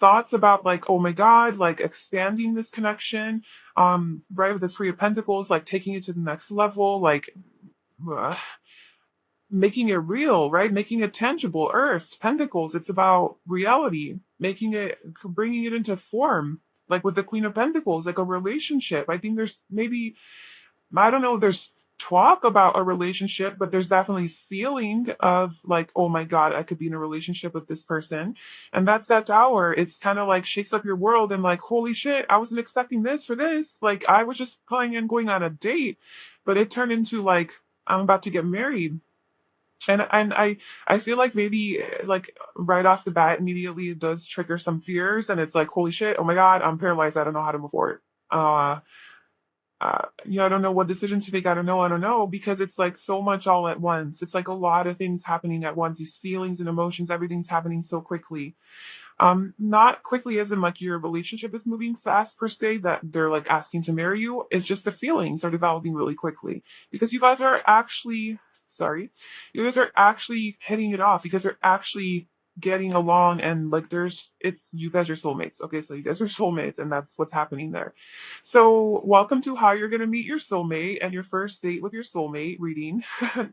about like, oh my god, like expanding this connection, right, with the Three of Pentacles, like taking it to the next level, like uh, making it real, right, making it tangible. Earth, Pentacles, it's about reality, making it, bringing it into form, like with the Queen of Pentacles, like a relationship. I think there's maybe, I don't know, there's talk about a relationship, but there's definitely feeling of like, oh my God, I could be in a relationship with this person. And that's that Tower. It's kind of like shakes up your world and like, holy shit, I wasn't expecting this for this. Like I was just planning on going on a date, but it turned into like, I'm about to get married. And I feel like maybe like right off the bat, immediately it does trigger some fears, and it's like, holy shit, oh my God, I'm paralyzed. I don't know how to move forward. I don't know what decision to make. I don't know, because it's like so much all at once. It's like a lot of things happening at once. These feelings and emotions, everything's happening so quickly. Not quickly as in like your relationship is moving fast per se, that they're like asking to marry you. It's just the feelings are developing really quickly because you guys are actually, sorry, you guys are actually hitting it off because they're actually getting along, and like it's you guys are soulmates. Okay, so you guys are soulmates, and that's what's happening there. So welcome to how you're gonna meet your soulmate and your first date with your soulmate reading.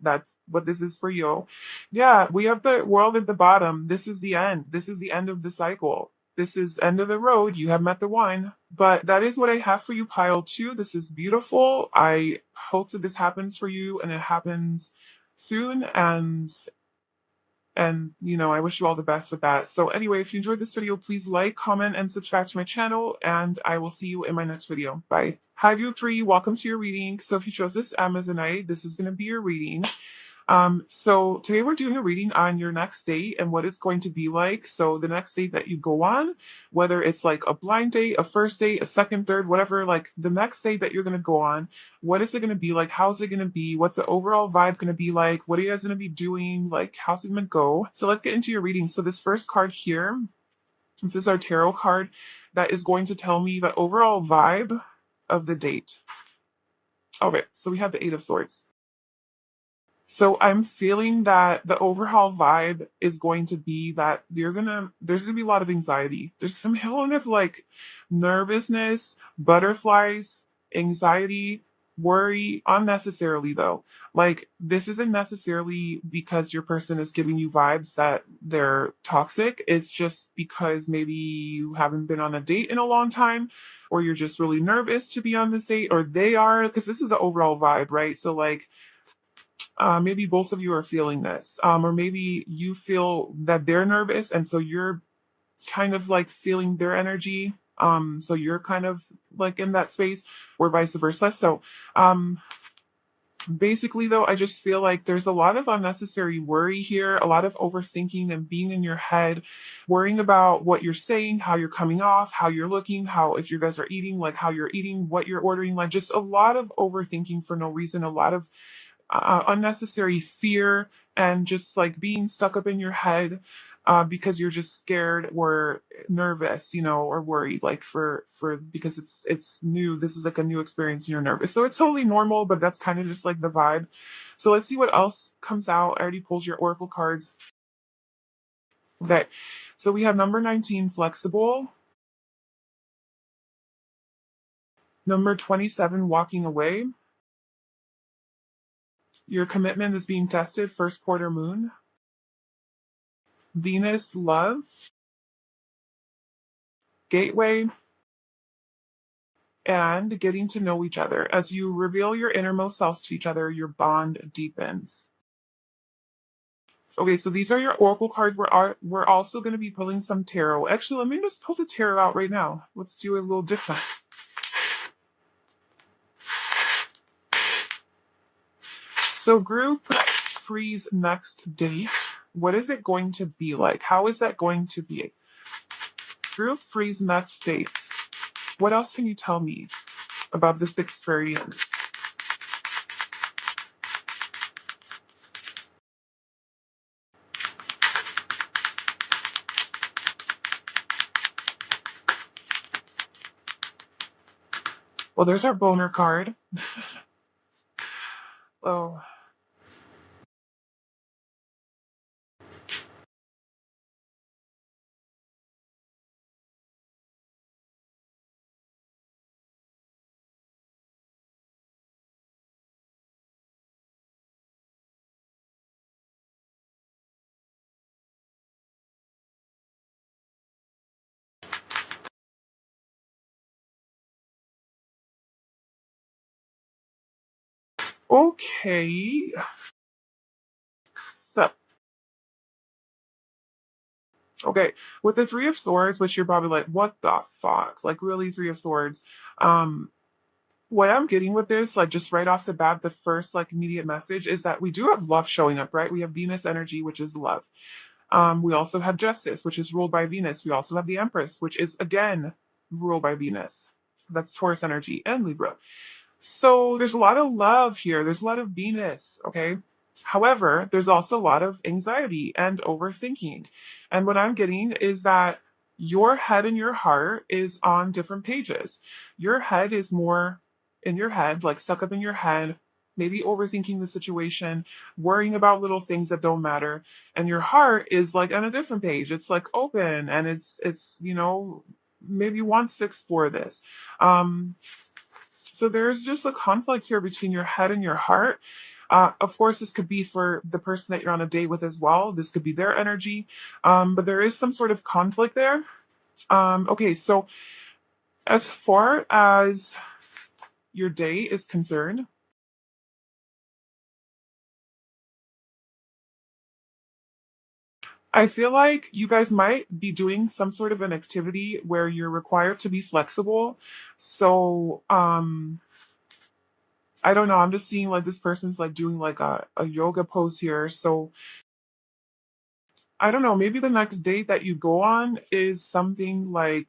That's what this is for you. Yeah, we have the world at the bottom. This is the end. This is the end of the cycle. This is end of the road. You have met the one. But that is what I have for you, pile two. This is beautiful. I hope that this happens for you and it happens soon. And I wish you all the best with that. So anyway, if you enjoyed this video, please like, comment, and subscribe to my channel, and I will see you in my next video. Bye. Hi, view 3, welcome to your reading. So if you chose this Amazonite, this is going to be your reading. So today we're doing a reading on your next date and what it's going to be like. So the next date that you go on, whether it's like a blind date, a first date, a second, third, whatever, like the next date that you're going to go on, what is it going to be like? How's it going to be? What's the overall vibe going to be like? What are you guys going to be doing? Like, how's it going to go? So let's get into your reading. So this first card here, this is our tarot card that is going to tell me the overall vibe of the date. All right, so we have the Eight of Swords. So I'm feeling that the overall vibe is going to be that there's gonna be a lot of anxiety. There's some feeling of like nervousness, butterflies, anxiety, worry, unnecessarily though. Like this isn't necessarily because your person is giving you vibes that they're toxic. It's just because maybe you haven't been on a date in a long time, or you're just really nervous to be on this date, or they are, because this is the overall vibe, right? So like maybe both of you are feeling this, or maybe you feel that they're nervous, and so you're kind of like feeling their energy. So you're kind of like in that space, or vice versa. So, basically, though, I just feel like there's a lot of unnecessary worry here, a lot of overthinking and being in your head, worrying about what you're saying, how you're coming off, how you're looking, how if you guys are eating, like how you're eating, what you're ordering, like just a lot of overthinking for no reason, a lot of unnecessary fear, and just like being stuck up in your head because you're just scared or nervous, or worried, like for because it's new. This is like a new experience, and you're nervous, so it's totally normal. But that's kind of just like the vibe. So let's see what else comes out. I already pulled your oracle cards. Okay, so we have number 19, flexible. Number 27, walking away. Your commitment is being tested, first quarter moon. Venus, love. Gateway, and getting to know each other. As you reveal your innermost selves to each other, your bond deepens. Okay, so these are your oracle cards. We're also going to be pulling some tarot. Actually, let me just pull the tarot out right now. Let's do a little different. So group three's next date. What is it going to be like? How is that going to be? Group three's next date. What else can you tell me about this experience? Well, there's our boner card. Oh. Okay. So, okay, with the Three of Swords, which you're probably like, what the fuck? Like, really, Three of Swords? Um, what I'm getting with this, like, just right off the bat, the first, like, immediate message is that we do have love showing up, right? We have Venus energy, which is love. We also have Justice, which is ruled by Venus. We also have the Empress, which is, again, ruled by Venus. That's Taurus energy and Libra. So there's a lot of love here. There's a lot of Venus, okay? However, there's also a lot of anxiety and overthinking. And what I'm getting is that your head and your heart is on different pages. Your head is more in your head, like stuck up in your head, maybe overthinking the situation, worrying about little things that don't matter. And your heart is like on a different page. It's like open and it's maybe wants to explore this. Um, so there's just a conflict here between your head and your heart. Of course, this could be for the person that you're on a date with as well. This could be their energy. But there is some sort of conflict there. Okay, so as far as your day is concerned, I feel like you guys might be doing some sort of an activity where you're required to be flexible. So, I don't know. I'm just seeing like this person's like doing like a yoga pose here. So I don't know. Maybe the next date that you go on is something like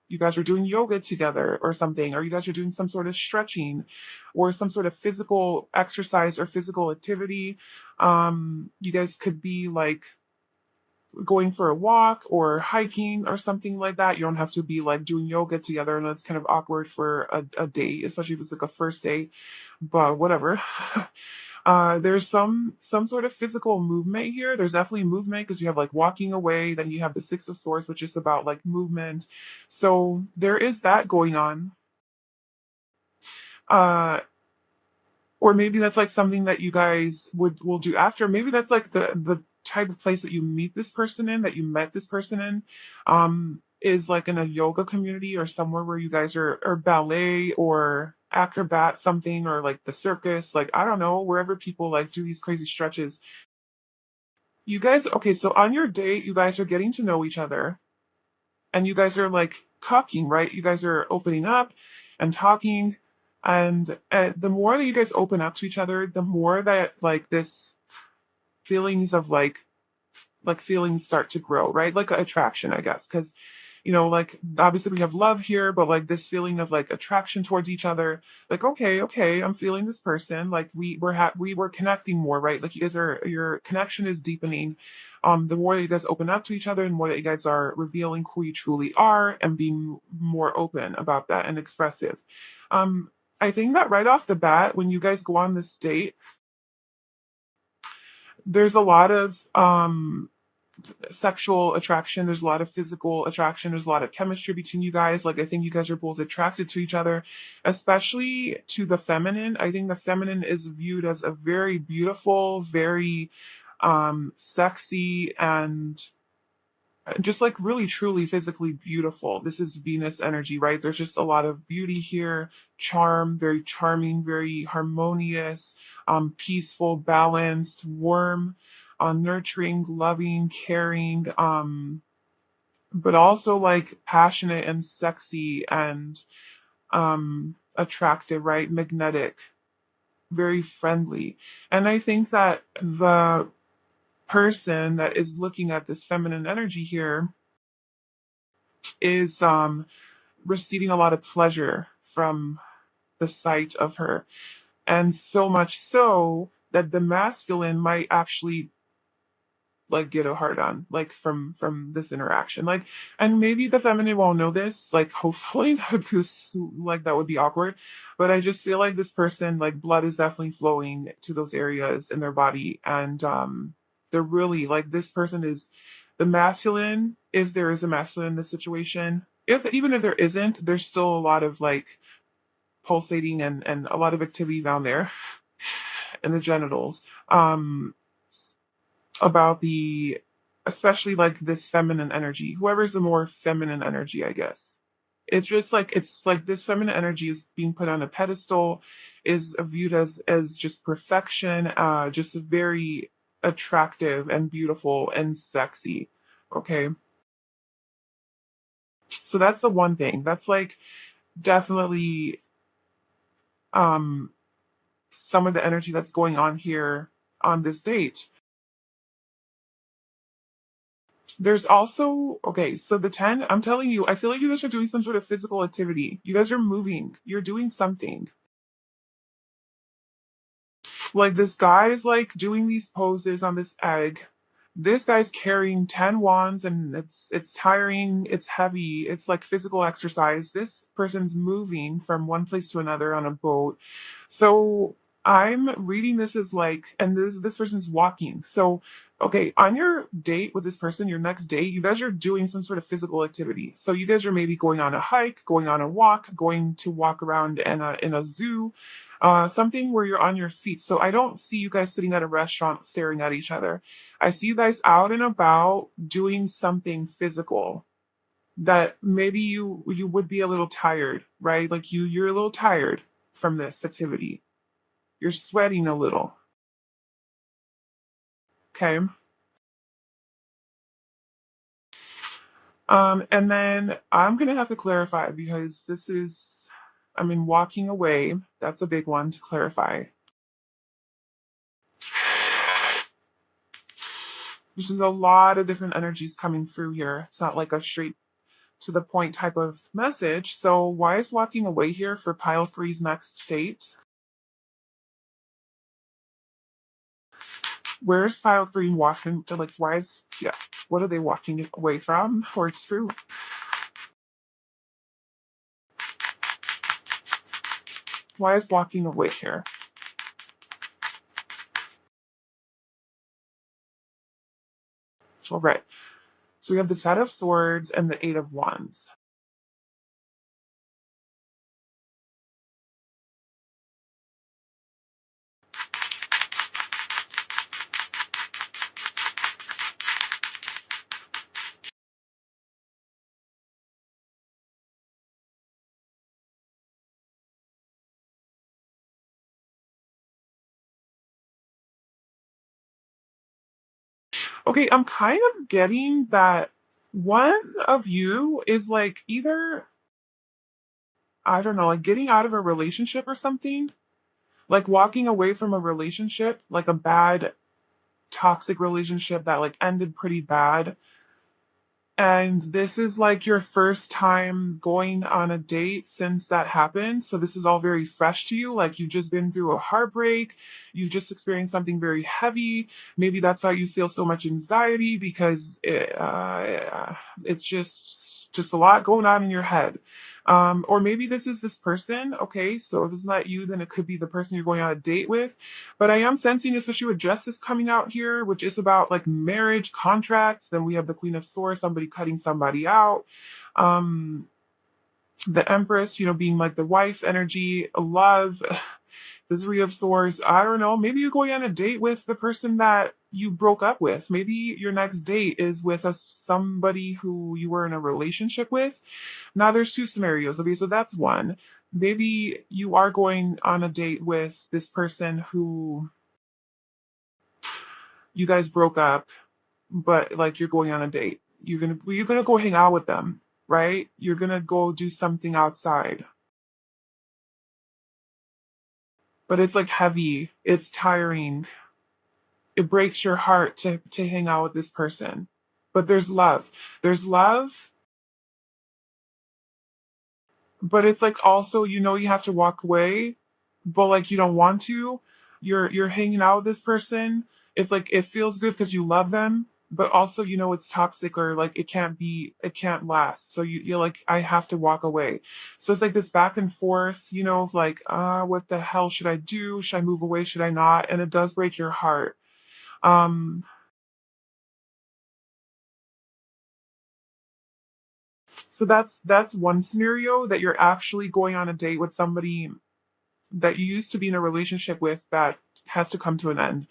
you guys are doing yoga together or something, or you guys are doing some sort of stretching or some sort of physical exercise or physical activity. You guys could be like going for a walk or hiking or something like that. You don't have to be like doing yoga together, and that's kind of awkward for a date, especially if it's like a first date. But whatever. There's some sort of physical movement here. There's definitely movement because you have like walking away, then you have the Six of Swords, which is about like movement. So there is that going on. Uh, or maybe that's like something that you guys will do after. Maybe that's like the type of place that you meet this person in, that you met this person in, is like in a yoga community or somewhere where you guys are, or ballet or acrobat something, or like the circus, like I don't know, wherever people like do these crazy stretches. You guys, okay, so on your date, you guys are getting to know each other and you guys are like talking, right? You guys are opening up and talking. And the more that you guys open up to each other, the more that like this feelings of like feelings start to grow, right? Like attraction, I guess. Because, like obviously we have love here, but like this feeling of like attraction towards each other, like, okay, I'm feeling this person. Like we were connecting more, right? Like you guys are, your connection is deepening. The more that you guys open up to each other and more that you guys are revealing who you truly are and being more open about that and expressive. I think that right off the bat, when you guys go on this date, there's a lot of sexual attraction. There's a lot of physical attraction. There's a lot of chemistry between you guys. Like I think you guys are both attracted to each other, especially to the feminine. I think the feminine is viewed as a very beautiful, very sexy, and just like really truly physically beautiful. This is Venus energy, right? There's just a lot of beauty here, charm, very charming, very harmonious, peaceful, balanced, warm, nurturing, loving, caring, but also like passionate and sexy and attractive, right? Magnetic, very friendly. And I think that the person that is looking at this feminine energy here is receiving a lot of pleasure from the sight of her. And so much so that the masculine might actually like get a hard on like from this interaction, like, and maybe the feminine won't know this, like hopefully because like that would be awkward, but I just feel like this person, like blood is definitely flowing to those areas in their body, and they're really like, this person is the masculine, if there is a masculine in this situation. If even if there isn't, there's still a lot of like pulsating and a lot of activity down there in the genitals, about the, especially like this feminine energy, whoever's the more feminine energy, I guess. It's like this feminine energy is being put on a pedestal, is viewed as just perfection, just very attractive and beautiful and sexy. Okay, so that's the one thing that's like definitely um some of the energy that's going on here on this date. There's also, okay, so the 10, I'm telling you, I feel like you guys are doing some sort of physical activity. You guys are moving. You're doing something. Like this guy is like doing these poses on this egg, This guy's carrying 10 wands and it's tiring, it's heavy, it's like physical exercise. This person's moving from one place to another on a boat. So I'm reading this as like, and this person's walking. So okay, on your date with this person, your next date, you guys are doing some sort of physical activity. So you guys are maybe going on a hike, going on a walk, going to walk around in a zoo, something where you're on your feet. So I don't see you guys sitting at a restaurant staring at each other. I see you guys out and about doing something physical that maybe you would be a little tired, right? Like you're a little tired from this activity. You're sweating a little. Okay. And then I'm gonna have to clarify because this is, I mean, walking away. That's a big one to clarify. There's a lot of different energies coming through here. It's not like a straight to the point type of message. So why is walking away here for pile three's next state? Where's pile three walking to, like, why is, yeah, what are they walking away from or through? Why is walking away here? All right. So we have the Ten of Swords and the Eight of Wands. Okay, I'm kind of getting that one of you is like either, I don't know, like getting out of a relationship or something, like walking away from a relationship, like a bad, toxic relationship that like ended pretty bad. And this is like your first time going on a date since that happened. So this is all very fresh to you. Like you've just been through a heartbreak. You've just experienced something very heavy. Maybe that's why you feel so much anxiety because it's just a lot going on in your head. Or maybe this is this person. Okay, so if it's not you, then it could be the person you're going on a date with. But I am sensing, especially with justice coming out here, which is about like marriage contracts. Then we have the Queen of Swords, somebody cutting somebody out. Um, the Empress, being like the wife energy, love. The Three of Swords. I don't know. Maybe you're going on a date with the person that you broke up with. Maybe your next date is with somebody who you were in a relationship with. Now there's two scenarios. Okay, so that's one. Maybe you are going on a date with this person who you guys broke up, but like you're going on a date. You're gonna go hang out with them, right? You're gonna go do something outside. But it's like heavy, it's tiring. It breaks your heart to hang out with this person. But there's love. There's love, but it's like also you have to walk away, but like you don't want to. You're hanging out with this person. It's like it feels good because you love them, but also it's toxic or like it can't last. So you're like, I have to walk away. So it's like this back and forth, of like, what the hell should I do? Should I move away? Should I not? And it does break your heart. Um so that's one scenario, that you're actually going on a date with somebody that you used to be in a relationship with that has to come to an end,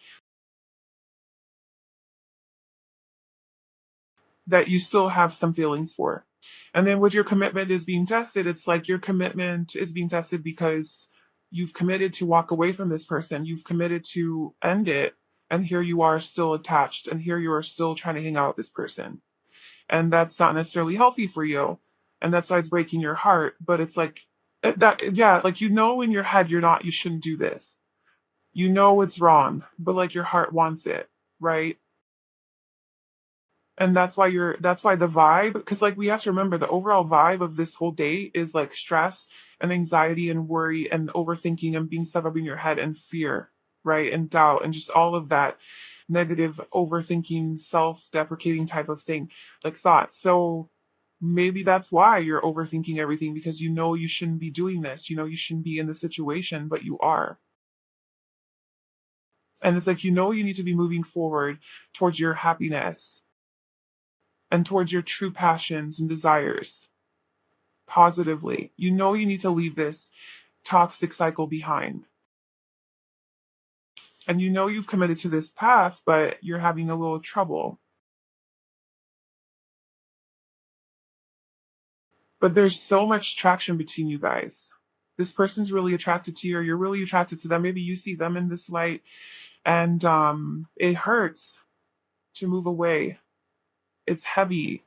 that you still have some feelings for. And then with your commitment is being tested, it's like your commitment is being tested because you've committed to walk away from this person, you've committed to end it, and here you are still attached, and here you are still trying to hang out with this person. And that's not necessarily healthy for you. And that's why it's breaking your heart. But it's like that, yeah, like in your head you shouldn't do this. It's wrong, but like your heart wants it, right? And that's why the vibe, because like we have to remember the overall vibe of this whole date is like stress and anxiety and worry and overthinking and being stuff up in your head and fear, right? And doubt and just all of that. negative, overthinking, self-deprecating type of thing, like thoughts. So maybe that's why you're overthinking everything, because you know you shouldn't be doing this. You know you shouldn't be in this situation, but you are. And it's like, you know, you need to be moving forward towards your happiness and towards your true passions and desires positively. You know, you need to leave this toxic cycle behind. And you know you've committed to this path, but you're having a little trouble. But there's so much traction between you guys. This person's really attracted to you, or you're really attracted to them. Maybe you see them in this light, and it hurts to move away. It's heavy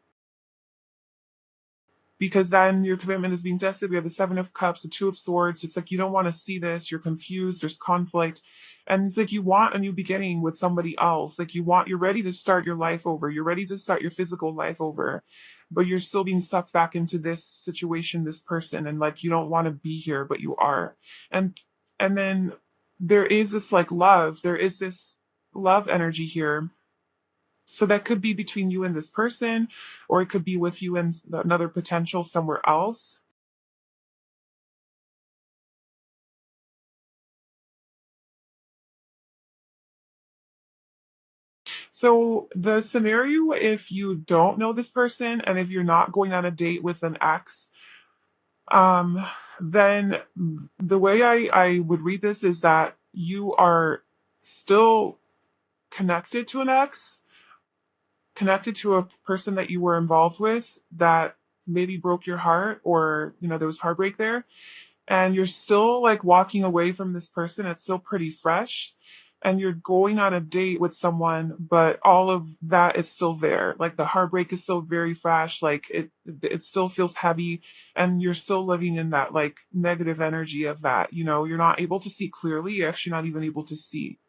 because then your commitment is being tested. We have the Seven of Cups, the Two of Swords. It's like you don't want to see this. You're confused. There's conflict. And it's like you want a new beginning with somebody else. Like you're ready to start your life over. You're ready to start your physical life over. But you're still being sucked back into this situation, this person. And like you don't want to be here, but you are. And and then there is this like love. There is this love energy here, so that could be between you and this person, or it could be with you and another potential somewhere else. So the scenario, if you don't know this person and if you're not going on a date with an ex, um, then the way I would read this is that you are still connected to an ex, connected to a person that you were involved with that maybe broke your heart, or you know there was heartbreak there, and you're still like walking away from this person. It's still pretty fresh, and you're going on a date with someone, but all of that is still there. Like the heartbreak is still very fresh. Like it still feels heavy, and you're still living in that like negative energy of that. You know, you're not able to see clearly. You're actually not even able to see.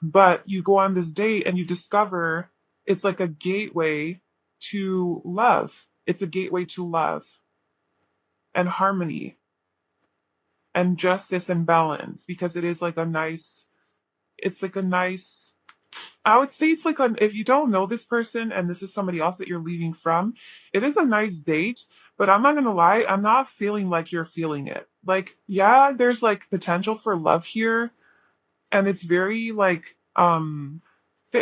But you go on this date and you discover it's like a gateway to love. It's a gateway to love and harmony and justice and balance, because it is like a nice, it's like a nice, I would say it's like a, if you don't know this person and this is somebody else that you're leaving from, it is a nice date. But I'm not gonna lie, I'm not feeling like you're feeling it. Like, yeah, there's like potential for love here, and it's very like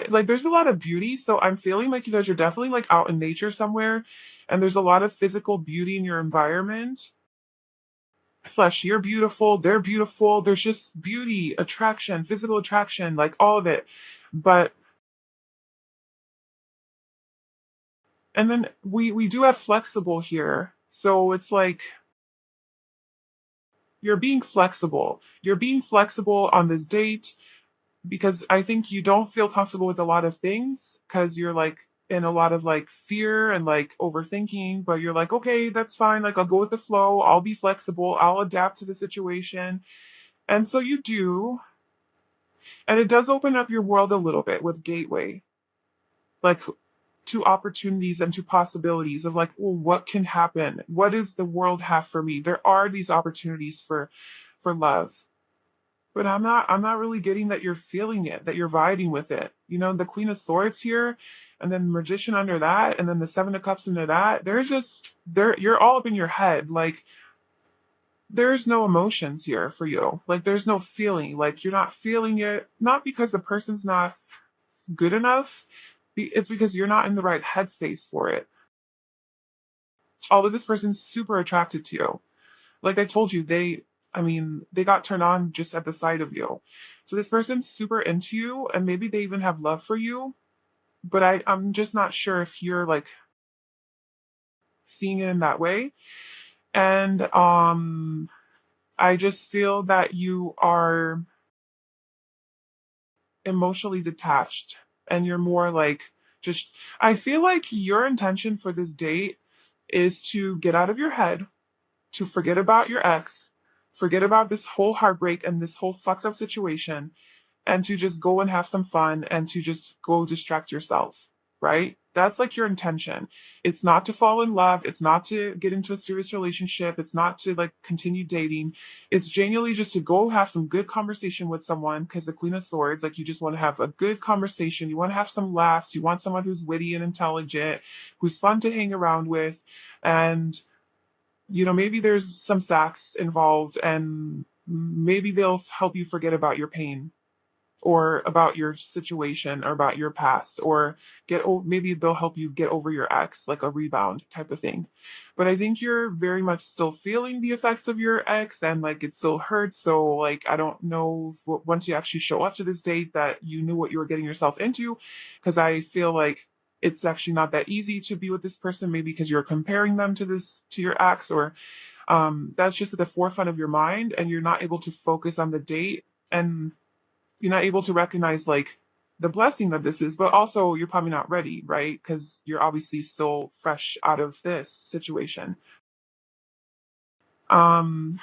like there's a lot of beauty. So I'm feeling like you guys are definitely like out in nature somewhere, and there's a lot of physical beauty in your environment. Slash, you're beautiful, they're beautiful, there's just beauty, attraction, physical attraction, like all of it. But and then we do have flexible here, so it's like you're being flexible on this date, because I think you don't feel comfortable with a lot of things because you're like in a lot of like fear and like overthinking, but you're like, okay, that's fine, like I'll go with the flow, I'll be flexible, I'll adapt to the situation. And so you do. And it does open up your world a little bit with Gateway, like to opportunities and to possibilities of like, well, what can happen? What does the world have for me? There are these opportunities for love. But I'm not really getting that you're feeling it, that you're vibing with it. You know, the Queen of Swords here, and then Magician under that, and then the Seven of Cups under that. There's just there you're all up in your head. Like there's no emotions here for you. Like there's no feeling. Like you're not feeling it, not because the person's not good enough. It's because you're not in the right headspace for it. Although this person's super attracted to you. Like I told you, I mean, they got turned on just at the sight of you. So this person's super into you, and maybe they even have love for you. But I'm just not sure if you're like seeing it in that way. And I just feel that you are emotionally detached, and you're more like just, I feel like your intention for this date is to get out of your head, to forget about your ex, forget about this whole heartbreak and this whole fucked up situation, and to just go and have some fun and to just go distract yourself, right? That's like your intention. It's not to fall in love. It's not to get into a serious relationship. It's not to like continue dating. It's genuinely just to go have some good conversation with someone because the Queen of Swords, like you just want to have a good conversation. You want to have some laughs. You want someone who's witty and intelligent, who's fun to hang around with. And, maybe there's some sex involved and maybe they'll help you forget about your pain or about your situation or about your past or maybe they'll help you get over your ex, like a rebound type of thing. But I think you're very much still feeling the effects of your ex and like it still hurts. So like I don't know once you actually show up to this date that you knew what you were getting yourself into, because I feel like it's actually not that easy to be with this person, maybe because you're comparing them to your ex, or that's just at the forefront of your mind and you're not able to focus on the date, and you're not able to recognize like the blessing that this is, but also you're probably not ready, right? Because you're obviously still fresh out of this situation. Um,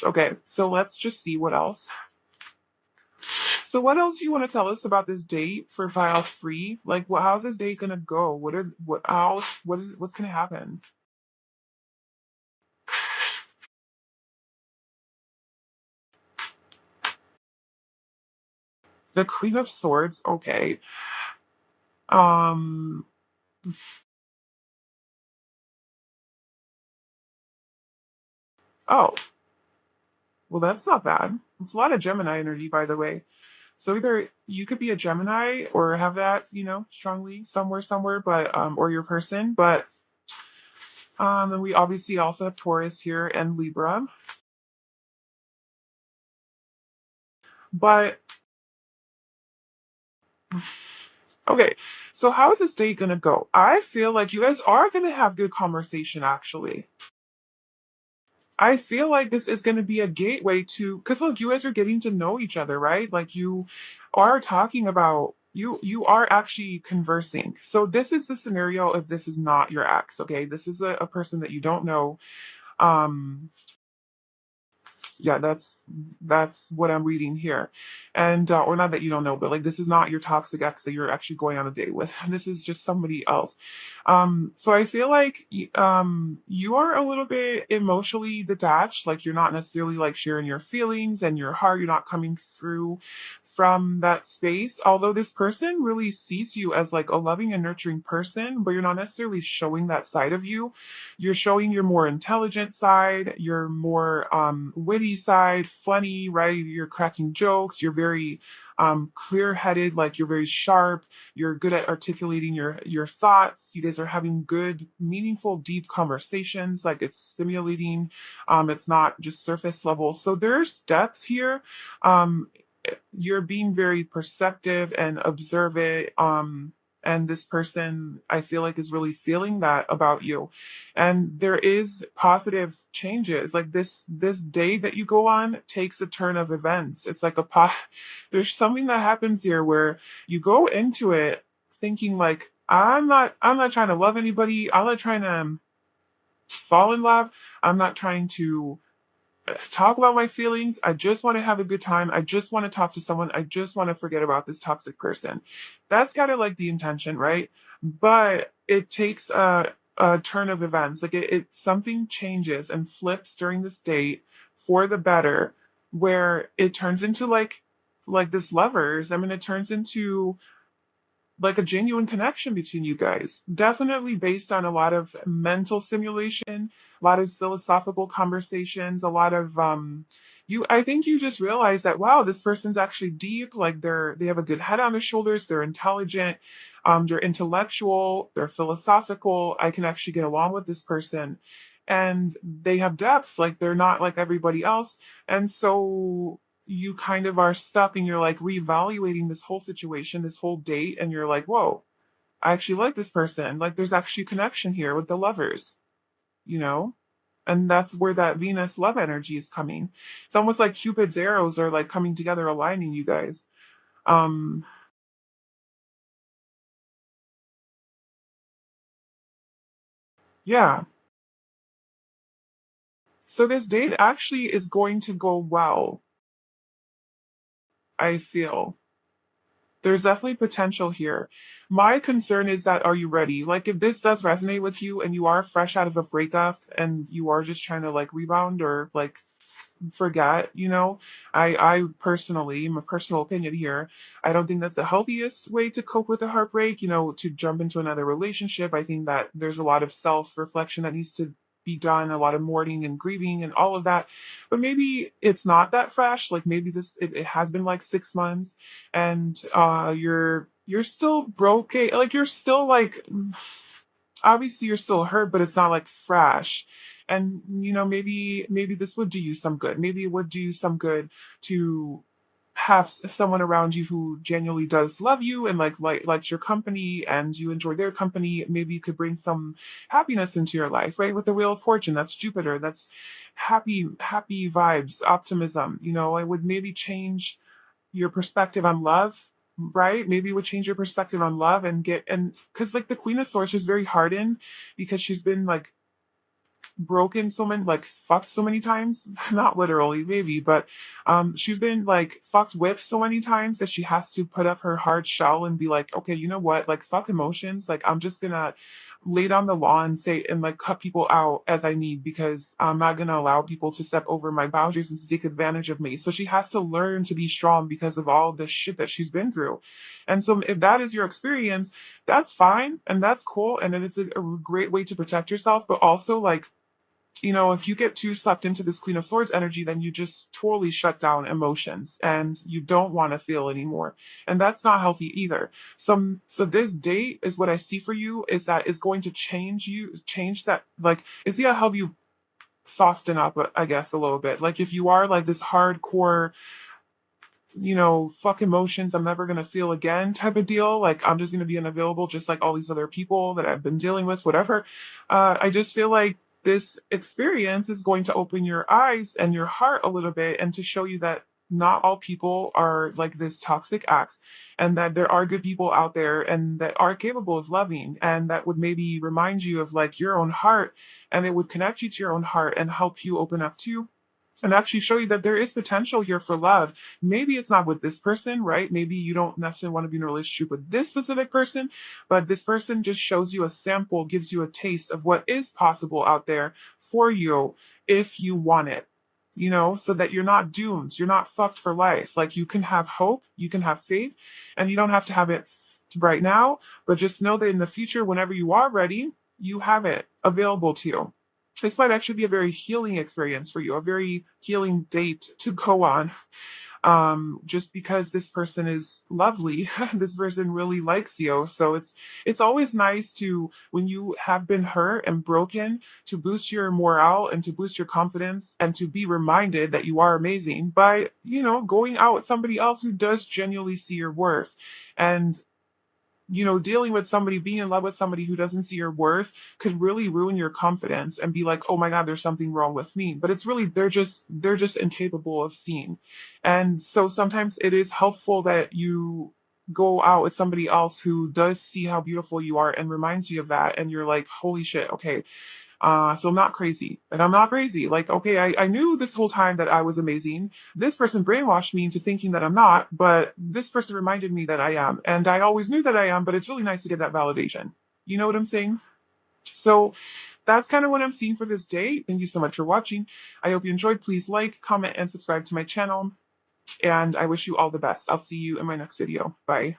okay, so let's just see what else. So what else do you want to tell us about this date for file three? Like how's this date gonna go? What's gonna happen? The Queen of Swords, okay. Um oh, well that's not bad. It's a lot of Gemini energy, by the way. So either you could be a Gemini or have that, strongly somewhere, but or your person. But and we obviously also have Taurus here and Libra. But okay, so how is this date gonna go? I feel like you guys are gonna have good conversation actually. I feel like this is going to be a gateway to, because look, you guys are getting to know each other, right? Like you are talking about, you are actually conversing. So this is the scenario if this is not your ex, okay? This is a person that you don't know. Um, yeah, that's what I'm reading here. And or not that you don't know, but like this is not your toxic ex that you're actually going on a date with. This is just somebody else. So I feel like you are a little bit emotionally detached, like you're not necessarily like sharing your feelings and your heart, you're not coming through from that space, although this person really sees you as like a loving and nurturing person, but you're not necessarily showing that side of you. You're showing your more intelligent side, your more witty side, funny, right? You're cracking jokes. You're very clear-headed, like you're very sharp. You're good at articulating your thoughts. You guys are having good, meaningful, deep conversations. Like it's stimulating. It's not just surface level. So there's depth here. Um, you're being very perceptive and observant. And this person I feel like is really feeling that about you, and there is positive changes. Like this day that you go on takes a turn of events. It's like there's something that happens here where you go into it thinking like I'm not trying to love anybody. I'm not trying to fall in love. I'm not trying to talk about my feelings. I just want to have a good time. I just want to talk to someone. I just want to forget about this toxic person. That's kind of like the intention, right? But it takes a turn of events. Like it something changes and flips during this date for the better, where it turns into like this lovers. I mean, it turns into like a genuine connection between you guys. Definitely based on a lot of mental stimulation, a lot of philosophical conversations, a lot of I think you just realize that wow, this person's actually deep, like they have a good head on their shoulders, they're intelligent, they're intellectual, they're philosophical. I can actually get along with this person. And they have depth, like they're not like everybody else. And so you kind of are stuck and you're like reevaluating this whole situation, this whole date, and you're like, whoa, I actually like this person. Like there's actually connection here with the lovers, you know? And that's where that Venus love energy is coming. It's almost like Cupid's arrows are like coming together, aligning you guys. Um, yeah. So this date actually is going to go well. I feel. There's definitely potential here. My concern is that, are you ready? Like, if this does resonate with you and you are fresh out of a breakup and you are just trying to like rebound or like forget, I personally, my personal opinion here, I don't think that's the healthiest way to cope with a heartbreak, to jump into another relationship. I think that there's a lot of self-reflection that needs to be done, a lot of mourning and grieving and all of that. But maybe it's not that fresh. Like maybe it has been like 6 months and you're still broke. Like you're still like obviously you're still hurt, but it's not like fresh. And maybe this would do you some good. Maybe it would do you some good to have someone around you who genuinely does love you and likes your company and you enjoy their company. Maybe you could bring some happiness into your life, right? With the Wheel of Fortune, that's Jupiter, that's happy vibes, optimism. I would maybe change your perspective on love, right? Maybe it would change your perspective on love and because like the Queen of Swords is very hardened because she's been like broken so many, like fucked so many times. Not literally, maybe, but she's been like fucked with so many times that she has to put up her hard shell and be like, okay, you know what? Like fuck emotions. Like I'm just gonna lay down the law and say and like cut people out as I need because I'm not gonna allow people to step over my boundaries and to take advantage of me. So she has to learn to be strong because of all the shit that she's been through. And so if that is your experience, that's fine and that's cool and it's a great way to protect yourself, but also like if you get too sucked into this Queen of Swords energy, then you just totally shut down emotions and you don't want to feel anymore. And that's not healthy either. So this date is what I see for you is that it's going to change that, like, it's going to help you soften up, I guess, a little bit. Like, if you are like this hardcore, fuck emotions, I'm never going to feel again type of deal. Like, I'm just going to be unavailable, just like all these other people that I've been dealing with, whatever. I just feel like this experience is going to open your eyes and your heart a little bit and to show you that not all people are like this toxic acts and that there are good people out there and that are capable of loving and that would maybe remind you of like your own heart and it would connect you to your own heart and help you open up to and actually show you that there is potential here for love. Maybe it's not with this person, right? Maybe you don't necessarily want to be in a relationship with this specific person, but this person just shows you a sample, gives you a taste of what is possible out there for you if you want it, so that you're not doomed. You're not fucked for life. Like you can have hope, you can have faith, and you don't have to have it right now, but just know that in the future, whenever you are ready, you have it available to you. This might actually be a very healing experience for you, a very healing date to go on. Just because this person is lovely, this person really likes you. So it's always nice to, when you have been hurt and broken, to boost your morale and to boost your confidence and to be reminded that you are amazing by, going out with somebody else who does genuinely see your worth. And dealing with somebody, being in love with somebody who doesn't see your worth could really ruin your confidence and be like, oh my God, there's something wrong with me. But it's really, they're just incapable of seeing. And so sometimes it is helpful that you go out with somebody else who does see how beautiful you are and reminds you of that. And you're like, holy shit, okay, so I'm not crazy. And I'm not crazy. Like, okay, I knew this whole time that I was amazing. This person brainwashed me into thinking that I'm not, but this person reminded me that I am. And I always knew that I am, but it's really nice to get that validation. You know what I'm saying? So that's kind of what I'm seeing for this day. Thank you so much for watching. I hope you enjoyed. Please like, comment, and subscribe to my channel. And I wish you all the best. I'll see you in my next video. Bye.